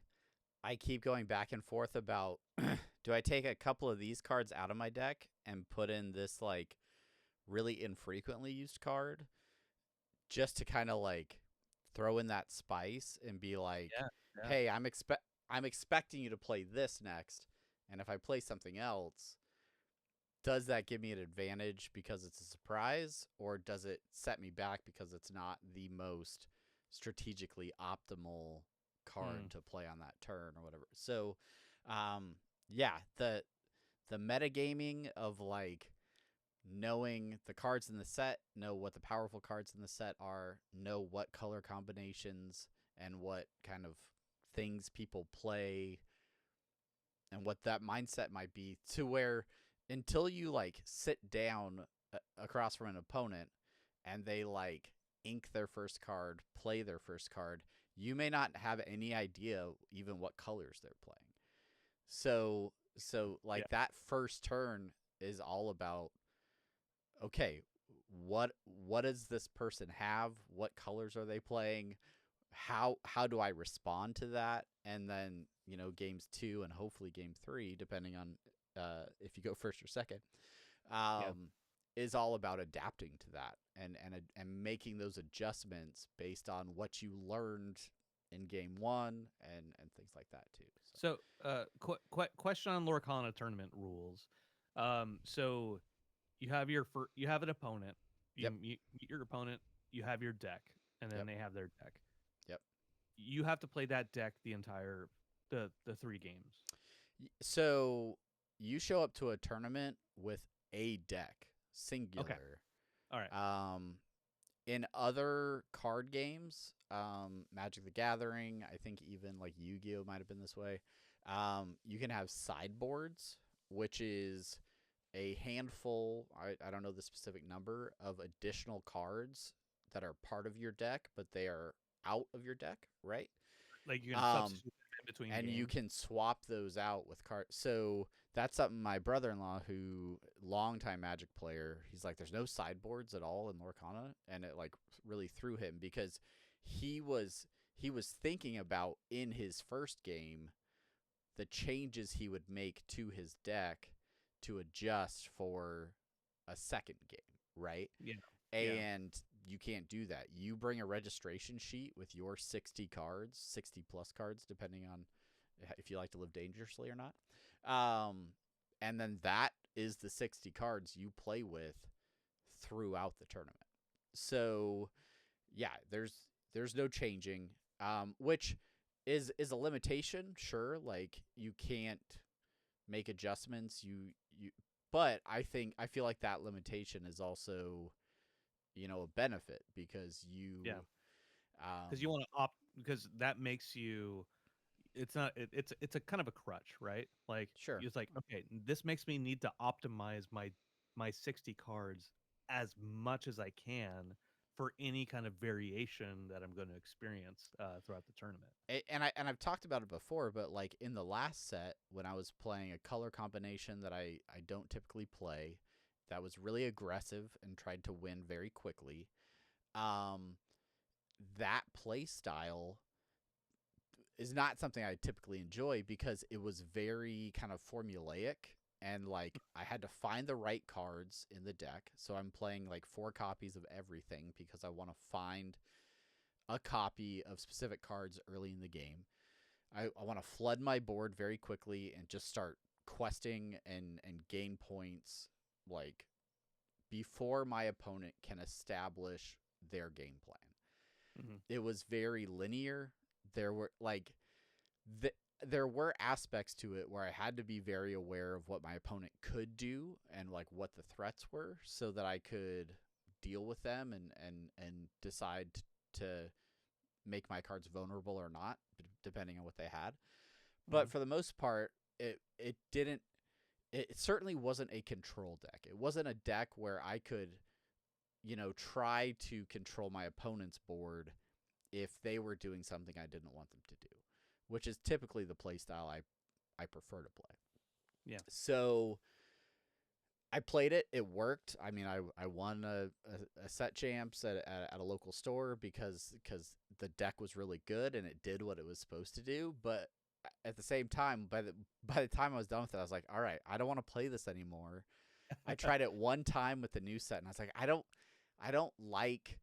I keep going back and forth about do I take a couple of these cards out of my deck and put in this like really infrequently used card just to kind of like throw in that spice and be like, yeah. hey, I'm expecting you to play this next, and if I play something else, does that give me an advantage because it's a surprise, or does it set me back because it's not the most strategically optimal card to play on that turn or whatever? So, yeah, the metagaming of like knowing the cards in the set, know what the powerful cards in the set are, know what color combinations and what kind of things people play and what that mindset might be, to where until you like sit down across from an opponent and they like ink their first card, play their first card, you may not have any idea even what colors they're playing. So like that first turn is all about, okay, what does this person have? What colors are they playing? How do I respond to that? And then, games 2 and hopefully game 3, depending on if you go first or second, is all about adapting to that and making those adjustments based on what you learned in game 1 and things like that too. So, question on Lorcana tournament rules. So you have you have an opponent. You Yep. meet your opponent. You have your deck, and then Yep. they have their deck. Yep. You have to play that deck the entire the 3 games. So you show up to a tournament with a deck, singular. Okay. All right. In other card games, Magic the Gathering, I think even like Yu-Gi-Oh might have been this way. You can have sideboards, which is a handful, I don't know the specific number, of additional cards that are part of your deck, but they are out of your deck, right? Like you can substitute them in between and games. you can swap those out with cards. So that's something my brother-in-law, who longtime Magic player, he's like, there's no sideboards at all in Lorcana, and it like really threw him because he was thinking about in his first game the changes he would make to his deck to adjust for a second game, right? Yeah. And you can't do that. You bring a registration sheet with your 60 cards, 60 plus cards, depending on if you like to live dangerously or not. And then that is the 60 cards you play with throughout the tournament. So, yeah, there's no changing, which is a limitation, sure. Like you can't make adjustments. But I feel like that limitation is also, a benefit because because you want to opt, because that makes you, it's not it's a kind of a crutch, right? Like sure. it's like, okay, this makes me need to optimize my 60 cards as much as I can for any kind of variation that I'm going to experience throughout the tournament. And I've talked about it before, but like in the last set when I was playing a color combination that I don't typically play, that was really aggressive and tried to win very quickly. That play style is not something I typically enjoy because it was very kind of formulaic, and like I had to find the right cards in the deck. So I'm playing like 4 copies of everything because I want to find a copy of specific cards early in the game. I want to flood my board very quickly and just start questing and gain points like before my opponent can establish their game plan. Mhm. It was very linear. There were like there were aspects to it where I had to be very aware of what my opponent could do and like what the threats were so that I could deal with them and decide to make my cards vulnerable or not, depending on what they had. But for the most part, it didn't. It certainly wasn't a control deck. It wasn't a deck where I could, try to control my opponent's board if they were doing something I didn't want them to do, which is typically the play style I prefer to play. Yeah. So I played it. It worked. I mean, I won a set champs at a local store because the deck was really good and it did what it was supposed to do. But at the same time, by the time I was done with it, I was like, all right, I don't want to play this anymore. I tried it one time with the new set, and I was like, I don't like.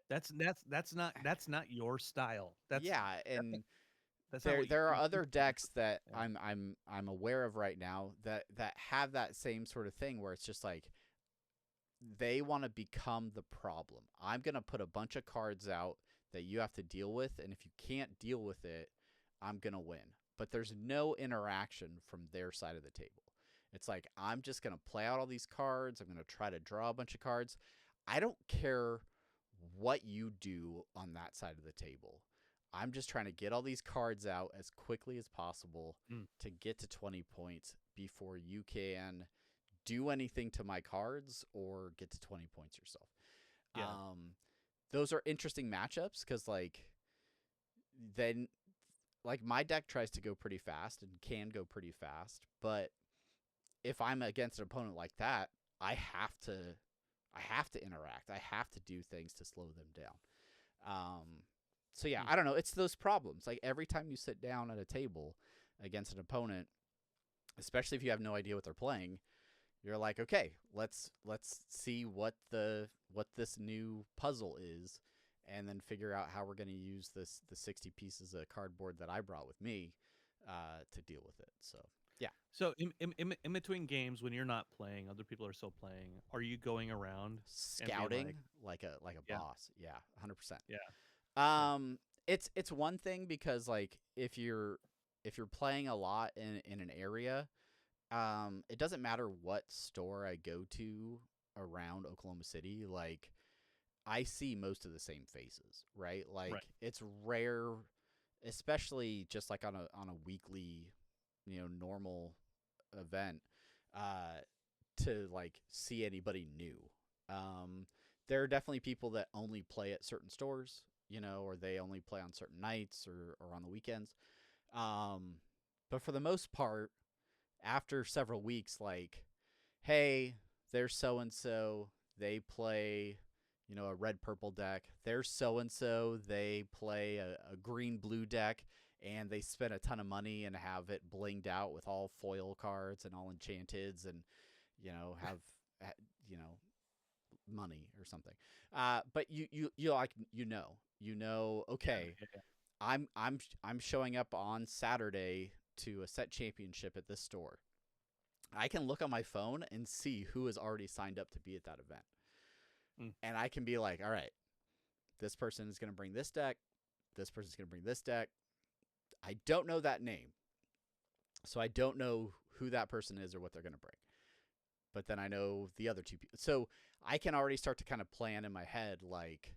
That's not your style. And that's not there are other decks that Yeah. I'm aware of right now that have that same sort of thing where it's just like they want to become the problem. I'm gonna put a bunch of cards out that you have to deal with, and if you can't deal with it, I'm gonna win. But there's no interaction from their side of the table. It's like I'm just gonna play out all these cards. I'm gonna try to draw a bunch of cards. I don't care what you do on that side of the table. I'm just trying to get all these cards out as quickly as possible to get to 20 points before you can do anything to my cards or get to 20 points yourself. Yeah. Those are interesting matchups because then my deck tries to go pretty fast and can go pretty fast, but if I'm against an opponent like that, I have to interact. I have to do things to slow them down. So yeah, I don't know. It's those problems. Like every time you sit down at a table against an opponent, especially if you have no idea what they're playing, you're like, okay, let's see what this new puzzle is, and then figure out how we're going to use the 60 pieces of cardboard that I brought with me to deal with it. So yeah. So in between games, when you're not playing, other people are still playing. Are you going around and being Scouting like a Yeah. boss. Yeah, 100%. Yeah. It's one thing because like if you're playing a lot in an area, it doesn't matter what store I go to around Oklahoma City, like I see most of the same faces, right? Like Right. it's rare, especially just like on a weekly, normal event, to like see anybody new. There are definitely people that only play at certain stores, or they only play on certain nights or on the weekends. But for the most part, after several weeks, like, hey, there's so-and-so, they play, a red-purple deck. There's so-and-so, they play a green-blue deck, and they spend a ton of money and have it blinged out with all foil cards and all enchanteds and, have, money or something. But okay, Yeah. I'm showing up on Saturday to a set championship at this store. I can look on my phone and see who has already signed up to be at that event. And I can be like, all right, this person is going to bring this deck. This person's going to bring this deck. I don't know that name. So I don't know who that person is or what they're going to bring. But then I know the other two people. So I can already start to kind of plan in my head, like,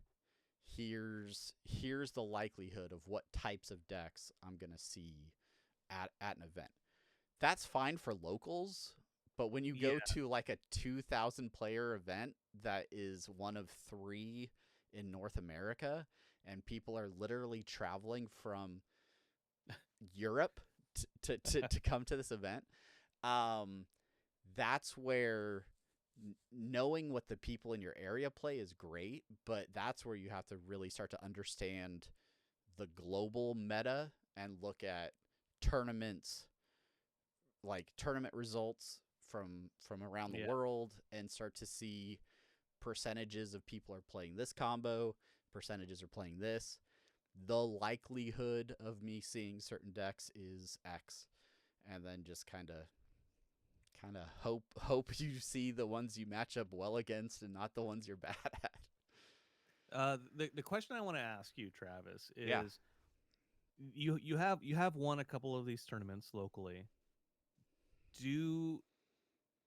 here's the likelihood of what types of decks I'm going to see at an event. That's fine for locals, but when you go to like a 2,000 player event that is one of 3 in North America, and people are literally traveling from Europe to come to this event, that's where knowing what the people in your area play is great, but that's where you have to really start to understand the global meta and look at tournaments, like tournament results from around the world, and start to see percentages of people are playing this combo, percentages are playing this. the likelihood of me seeing certain decks is X, and then just kind of hope you see the ones you match up well against and not the ones you're bad at. The question I want to ask you, Travis, is Yeah. you have won a couple of these tournaments locally.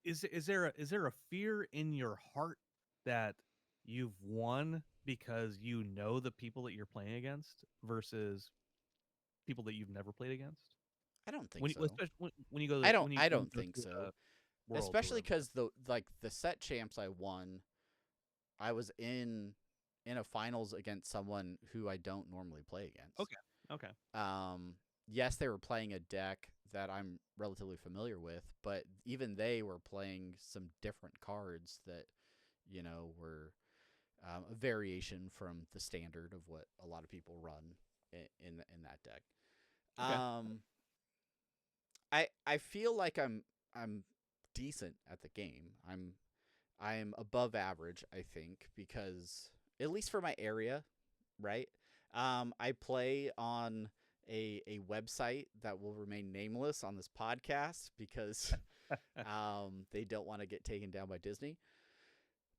Is there a fear in your heart that you've won because you know the people that you're playing against versus people that you've never played against? I don't think so. Especially when you go, I when you don't go think to, so. Worlds or Especially whatever. because the set champs I won, I was in a finals against someone who I don't normally play against. Okay. Yes, they were playing a deck that I'm relatively familiar with, but even they were playing some different cards that, were a variation from the standard of what a lot of people run in that deck. Okay. I feel like I'm decent at the game. I'm above average, I think, because at least for my area, right? I play on a website that will remain nameless on this podcast because they don't want to get taken down by Disney.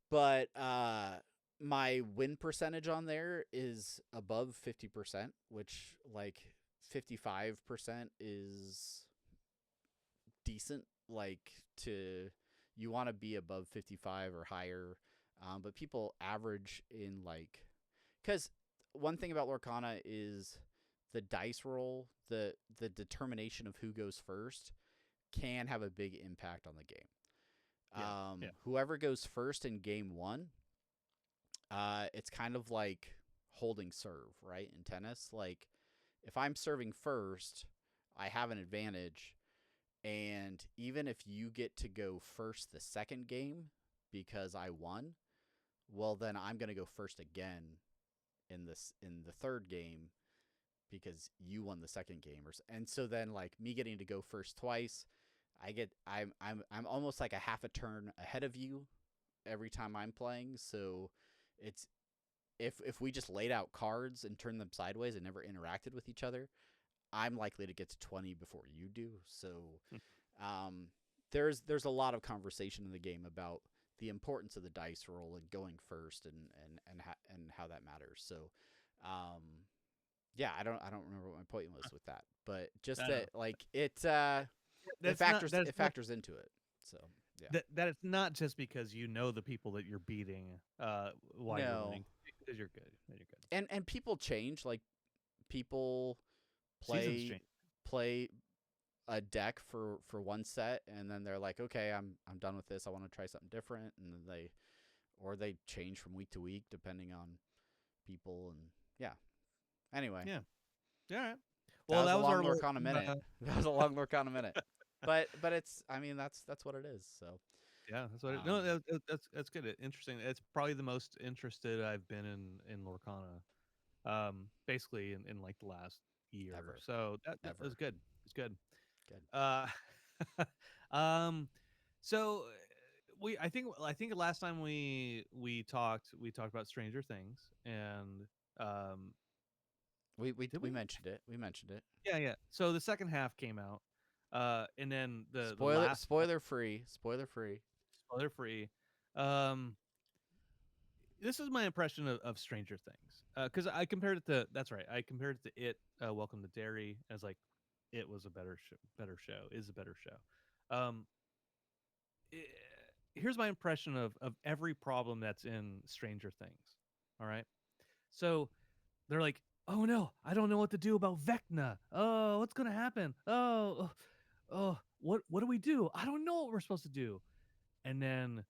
But my win percentage on there is above 50%, which 55% is decent. You want to be above 55 or higher, but people average in because one thing about Lorcana is the dice roll, the determination of who goes first can have a big impact on the game. Yeah. Whoever goes first in game one, it's kind of like holding serve, right? In tennis, if I'm serving first, I have an advantage. And even if you get to go first the second game because I won, well, then I'm going to go first again in the third game because you won the second game. And so then me getting to go first twice, I'm almost like a half a turn ahead of you every time I'm playing. So it's if we just laid out cards and turned them sideways and never interacted with each other, I'm likely to get to 20 before you do. So there's a lot of conversation in the game about the importance of the dice roll and going first and how that matters. So yeah, I don't remember what my point was with that, but just that it factors into it. So yeah, that it's not just because you know the people that you're beating while you're winning, because you're good. Then you're good. And people change. People Seasons change. play a deck for one set, and then they're like, okay, I'm done with this. I want to try something different, and then they change from week to week depending on people, and yeah. Anyway, Yeah. All right. Well, that was a long our Lorcana minute. That was a long Lorcana minute, but it's that's what it is. So yeah, that's what. No, that's good. Interesting. It's probably the most interested I've been in Lorcana, basically in like the last year. Ever. So that was good. It's good. Good. Um, so I think last time we talked about Stranger Things, and we mentioned it. We mentioned it. Yeah. So the second half came out, and then the last spoiler free. spoiler free. This is my impression of Stranger Things, because I compared it to I compared it to Welcome to Derry, as like it was a better show is a better show. I- Here's my impression of every problem that's in Stranger Things. All right, so they're like, oh no, I don't know what to do about Vecna. Oh, what's gonna happen? What do we do? I don't know what we're supposed to do. And then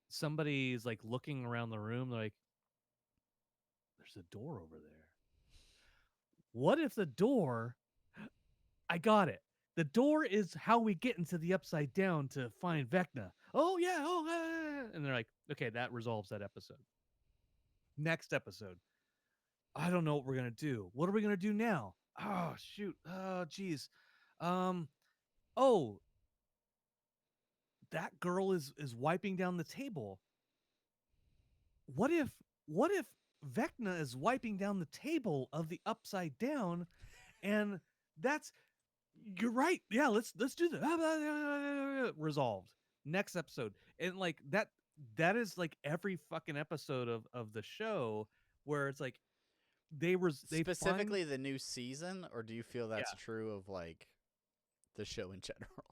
somebody's like looking around the room, like, there's a door over there. What if the door? I got it. The door is how we get into the Upside Down to find Vecna. Oh yeah. And they're like, okay, that resolves that episode. Next episode, I don't know what we're gonna do. What are we gonna do now? Oh shoot. Oh geez. Um. Oh, that girl is wiping down the table. What if Vecna is wiping down the table of the Upside Down, and that's you're right. Yeah, let's do that. Resolved. Next episode. And like that is like every fucking episode of the show where it's like they find Specifically the new season, or do you feel yeah. that's true of like the show in general?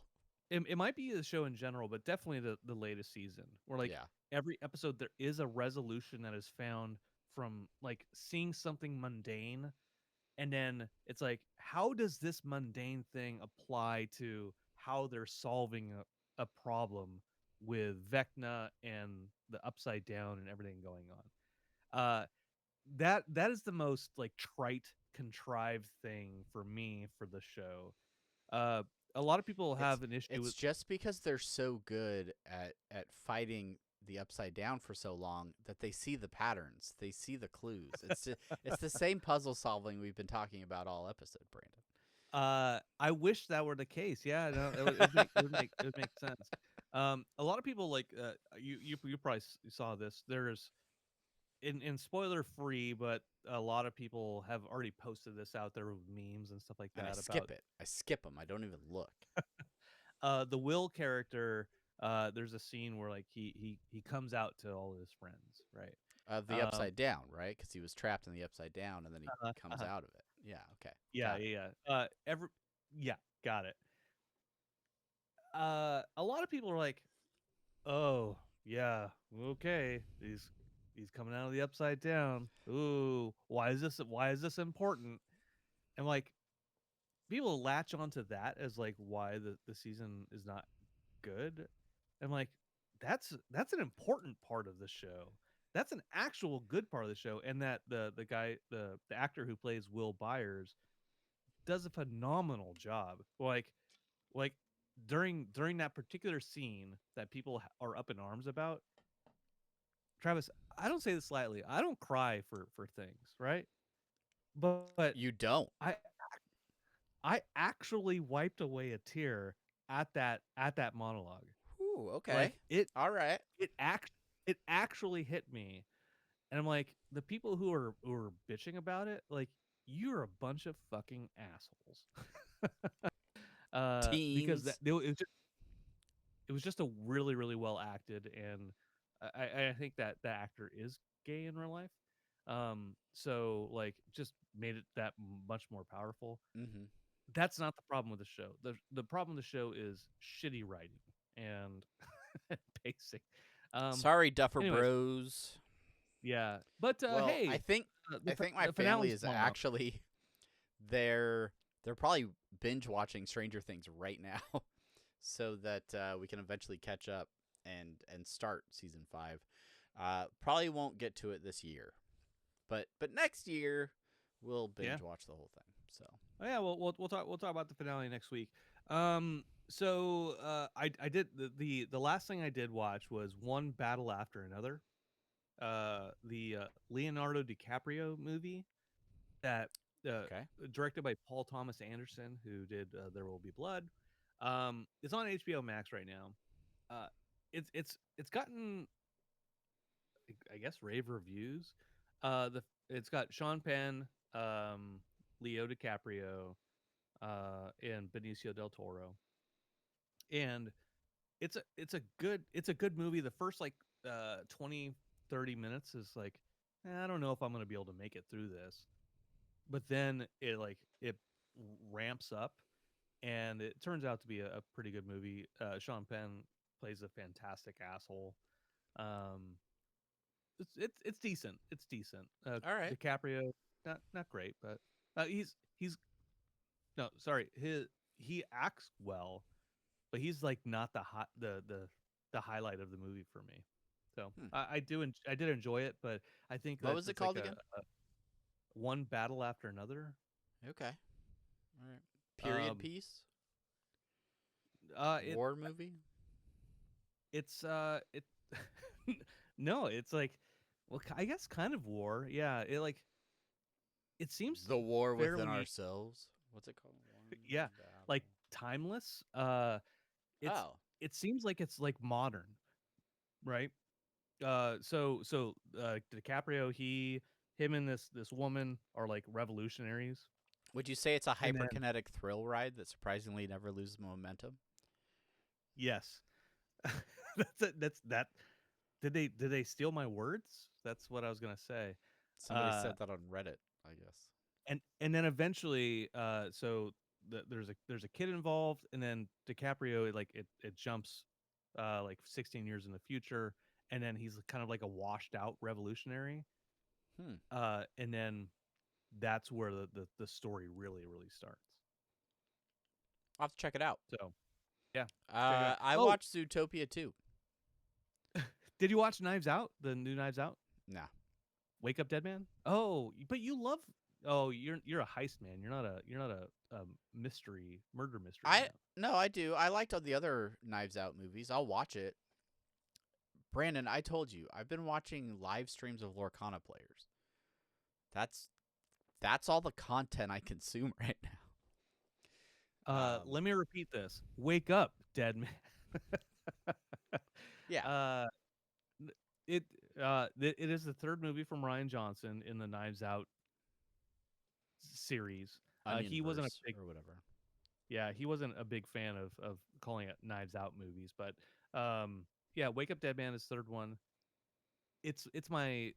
It might be the show in general, but definitely the latest season. Where like Yeah. every episode there is a resolution that is found from like seeing something mundane, and then it's like how does this mundane thing apply to how they're solving a problem with Vecna and the Upside Down and everything going on. That is the most like trite contrived thing for me for the show. uh a lot of people It's have an issue it's with just because they're so good at fighting the Upside Down for so long that they see the patterns, they see the clues. It's the same puzzle solving we've been talking about all episode, Brandon. I wish that were the case. Yeah, no, it would make sense. A lot of people like you probably saw this. There's in spoiler free, but a lot of people have already posted this out there with memes and stuff like And I that skip about it. I skip them. I don't even look. the Will character. There's a scene where like he comes out to all his friends, right? The Upside Down, right? Because he was trapped in the Upside Down, and then he comes Uh-huh. out of it. Yeah. Okay. Yeah, Got it. yeah. Got it. A lot of people are like, "Oh, yeah, okay, he's coming out of the Upside Down. Ooh, why is this important?" And like people latch onto that as like why the season is not good. I'm like, that's an important part of the show. That's an actual good part of the show, and that the guy the actor who plays Will Byers does a phenomenal job. Like during that particular scene that people are up in arms about, Travis, I don't say this lightly. I don't cry for things, right? But You don't. I actually wiped away a tear at that monologue. Ooh. Like Okay. All right. it actually hit me, and I'm like, the people who are bitching about it, like you're a bunch of fucking assholes. Because Teens. it was just a really well acted, and I think that the actor is gay in real life. So like just made it that much more powerful. Mm-hmm. That's not the problem with the show. The problem with the show is shitty writing and pacing. Um, Sorry, Duffer anyways, Bros. yeah. But Well, hey, I think my the family finale's is tomorrow. actually they're probably binge watching Stranger Things right now, so that we can eventually catch up and start season 5. Probably won't get to it this year, but next year we'll Yeah. binge watch the whole thing. So Oh, yeah. Well, we'll talk about the finale next week. So I did the last thing I did watch was One Battle After Another. The Leonardo DiCaprio movie that uh, okay, directed by Paul Thomas Anderson, who did There Will Be Blood. It's on HBO Max right now. It's gotten, I guess, rave reviews. It's got Sean Penn, Leo DiCaprio, and Benicio del Toro, and it's a good movie. The first like 20-30 minutes is like, I don't know if I'm gonna be able to make it through this, but then it ramps up, and it turns out to be a pretty good movie. Sean Penn plays a fantastic asshole. Um, it's decent. It's decent. all right. DiCaprio, not great, but he's no, sorry. He acts well, but he's like not the highlight of the movie for me. So Hmm. I did enjoy it, but I think What that was it it's like called again? a one battle after another. Okay, all right. Period Um, piece it war movie. it's it no, it's like, well, I guess kind of war. Yeah, it seems The war within fairly, ourselves. What's it called? One yeah, like battle. timeless. It's Oh, it seems like it's like modern, right? DiCaprio, him and this woman are like revolutionaries. Would you say it's a And then hyperkinetic thrill ride that surprisingly never loses momentum? yes, that's that. Did they steal my words? That's what I was gonna say. Somebody said that on Reddit, I guess. And then eventually, so there's a kid involved, and then DiCaprio it jumps, like 16 years in the future, and then he's kind of like a washed out revolutionary, Hmm. and then that's where the story really starts. I'll have to check it out. So yeah, check it out. I Oh, watched Zootopia too. did you watch Knives Out? The new Knives Out? Nah. Wake Up Dead Man? Oh, but you love. Oh, you're a heist man. You're not a murder mystery. Man. No, I do. I liked all the other Knives Out movies. I'll watch it. Brandon, I told you, I've been watching live streams of Lorcana players. That's all the content I consume right now. Let me repeat this. Wake up, dead man. Yeah. It it is the third movie from Ryan Johnson in the Knives Out series. He wasn't a Onionverse big or whatever. Yeah, he wasn't a big fan of calling it Knives Out movies, but yeah, Wake Up Dead Man is third one. It's my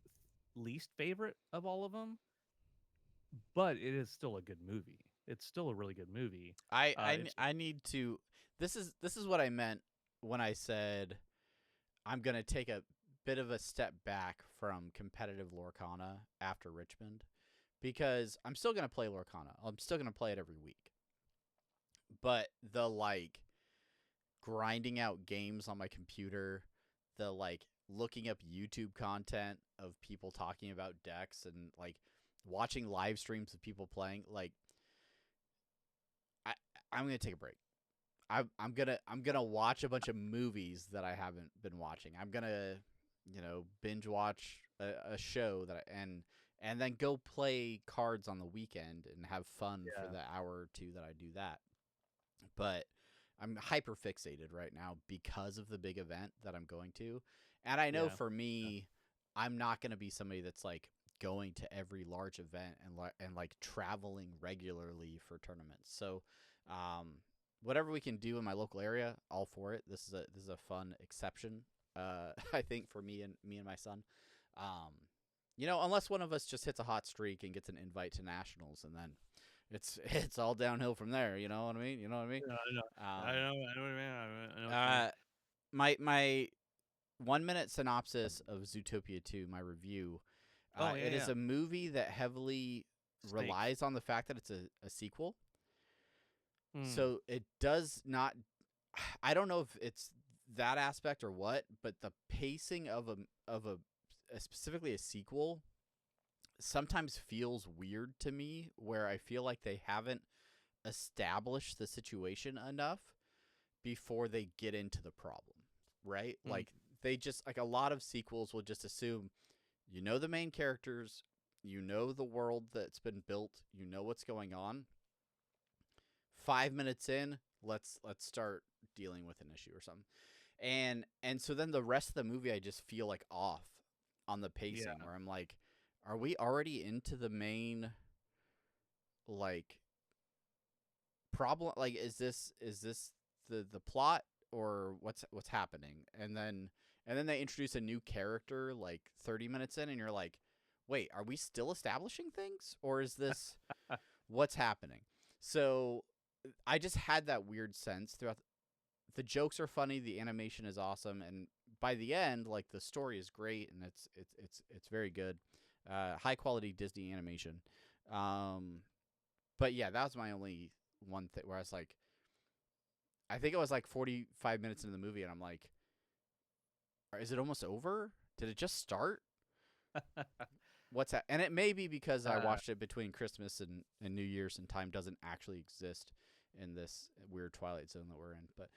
least favorite of all of them, but it is still a good movie. It's still a really good movie. I need to. This is what I meant when I said I'm gonna take a bit of a step back from competitive Lorcana after Richmond, because I'm still gonna play Lorcana. I'm still gonna play it every week. But the grinding out games on my computer, the looking up YouTube content of people talking about decks and watching live streams of people playing, I'm gonna take a break. I'm gonna watch a bunch of movies that I haven't been watching. I'm gonna binge watch a show and then go play cards on the weekend and have fun for the hour or two that I do that. But I'm hyper fixated right now because of the big event that I'm going to. And I know for me, I'm not going to be somebody that's going to every large event and traveling regularly for tournaments. So, whatever we can do in my local area, all for it. This is a fun exception, I think, for me and my son. Unless one of us just hits a hot streak and gets an invite to nationals, and then it's all downhill from there. You know what I mean? Yeah, I know what you mean. My 1 minute synopsis of Zootopia 2, my review. It is a movie that heavily relies on the fact that it's a sequel. So it does not. I don't know if it's that aspect or what, but the pacing of a specifically a sequel sometimes feels weird to me, where I feel like they haven't established the situation enough before they get into the problem, right? They just a lot of sequels will just assume the main characters, the world that's been built, what's going on. 5 minutes in, let's start dealing with an issue or something. And so then the rest of the movie I just feel off on the pacing, where I'm are we already into the main problem? Is this the plot, or what's happening? And then they introduce a new character 30 minutes in, and you're wait, are we still establishing things, or is this what's happening? So I just had that weird sense throughout. The jokes are funny, the animation is awesome, and by the end, the story is great, and it's very good. High quality Disney animation. But yeah, that was my only one thing where I was I think it was 45 minutes into the movie, and I'm is it almost over? Did it just start? What's that? And it may be because I watched it between Christmas and New Year's, and time doesn't actually exist in this weird Twilight Zone that we're in. But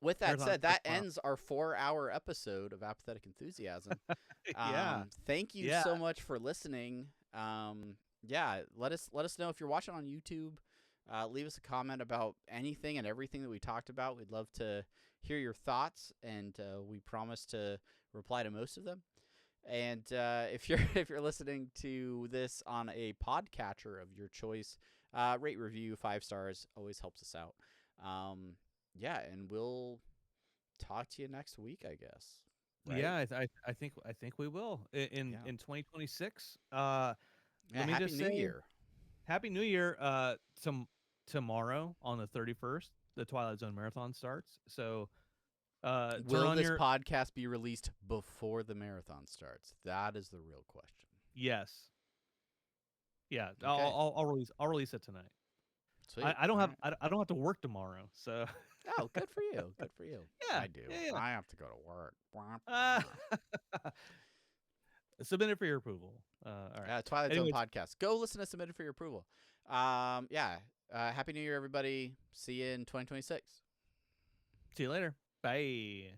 with that said, that ends our 4-hour episode of Apathetic Enthusiasm. Thank you so much for listening. Let us know if you're watching on YouTube. Leave us a comment about anything and everything that we talked about. We'd love to hear your thoughts, and we promise to reply to most of them. And if you're listening to this on a podcatcher of your choice, rate, review, 5 stars always helps us out. Yeah, and we'll talk to you next week, I guess. Right? Yeah, I think we will in 2026. Yeah, Let me Happy just New say, Year. Happy New Year. Tomorrow on the 31st, the Twilight Zone Marathon starts. So, turn Will on this your podcast be released before the marathon starts? That is the real question. yes, yeah. Okay. I'll release it tonight. Sweet. I don't All have right. I don't have to work tomorrow, so Oh, good for you. Good for you. yeah, I do. yeah. I have to go to work. Submit it for your approval. All right. Twilight Anyways, Zone podcast. Go listen to Submitted for your approval. Yeah. Happy New Year, everybody. See you in 2026. see you later. Bye.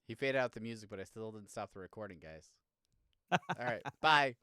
He faded out the music, but I still didn't stop the recording, guys. All right. Bye.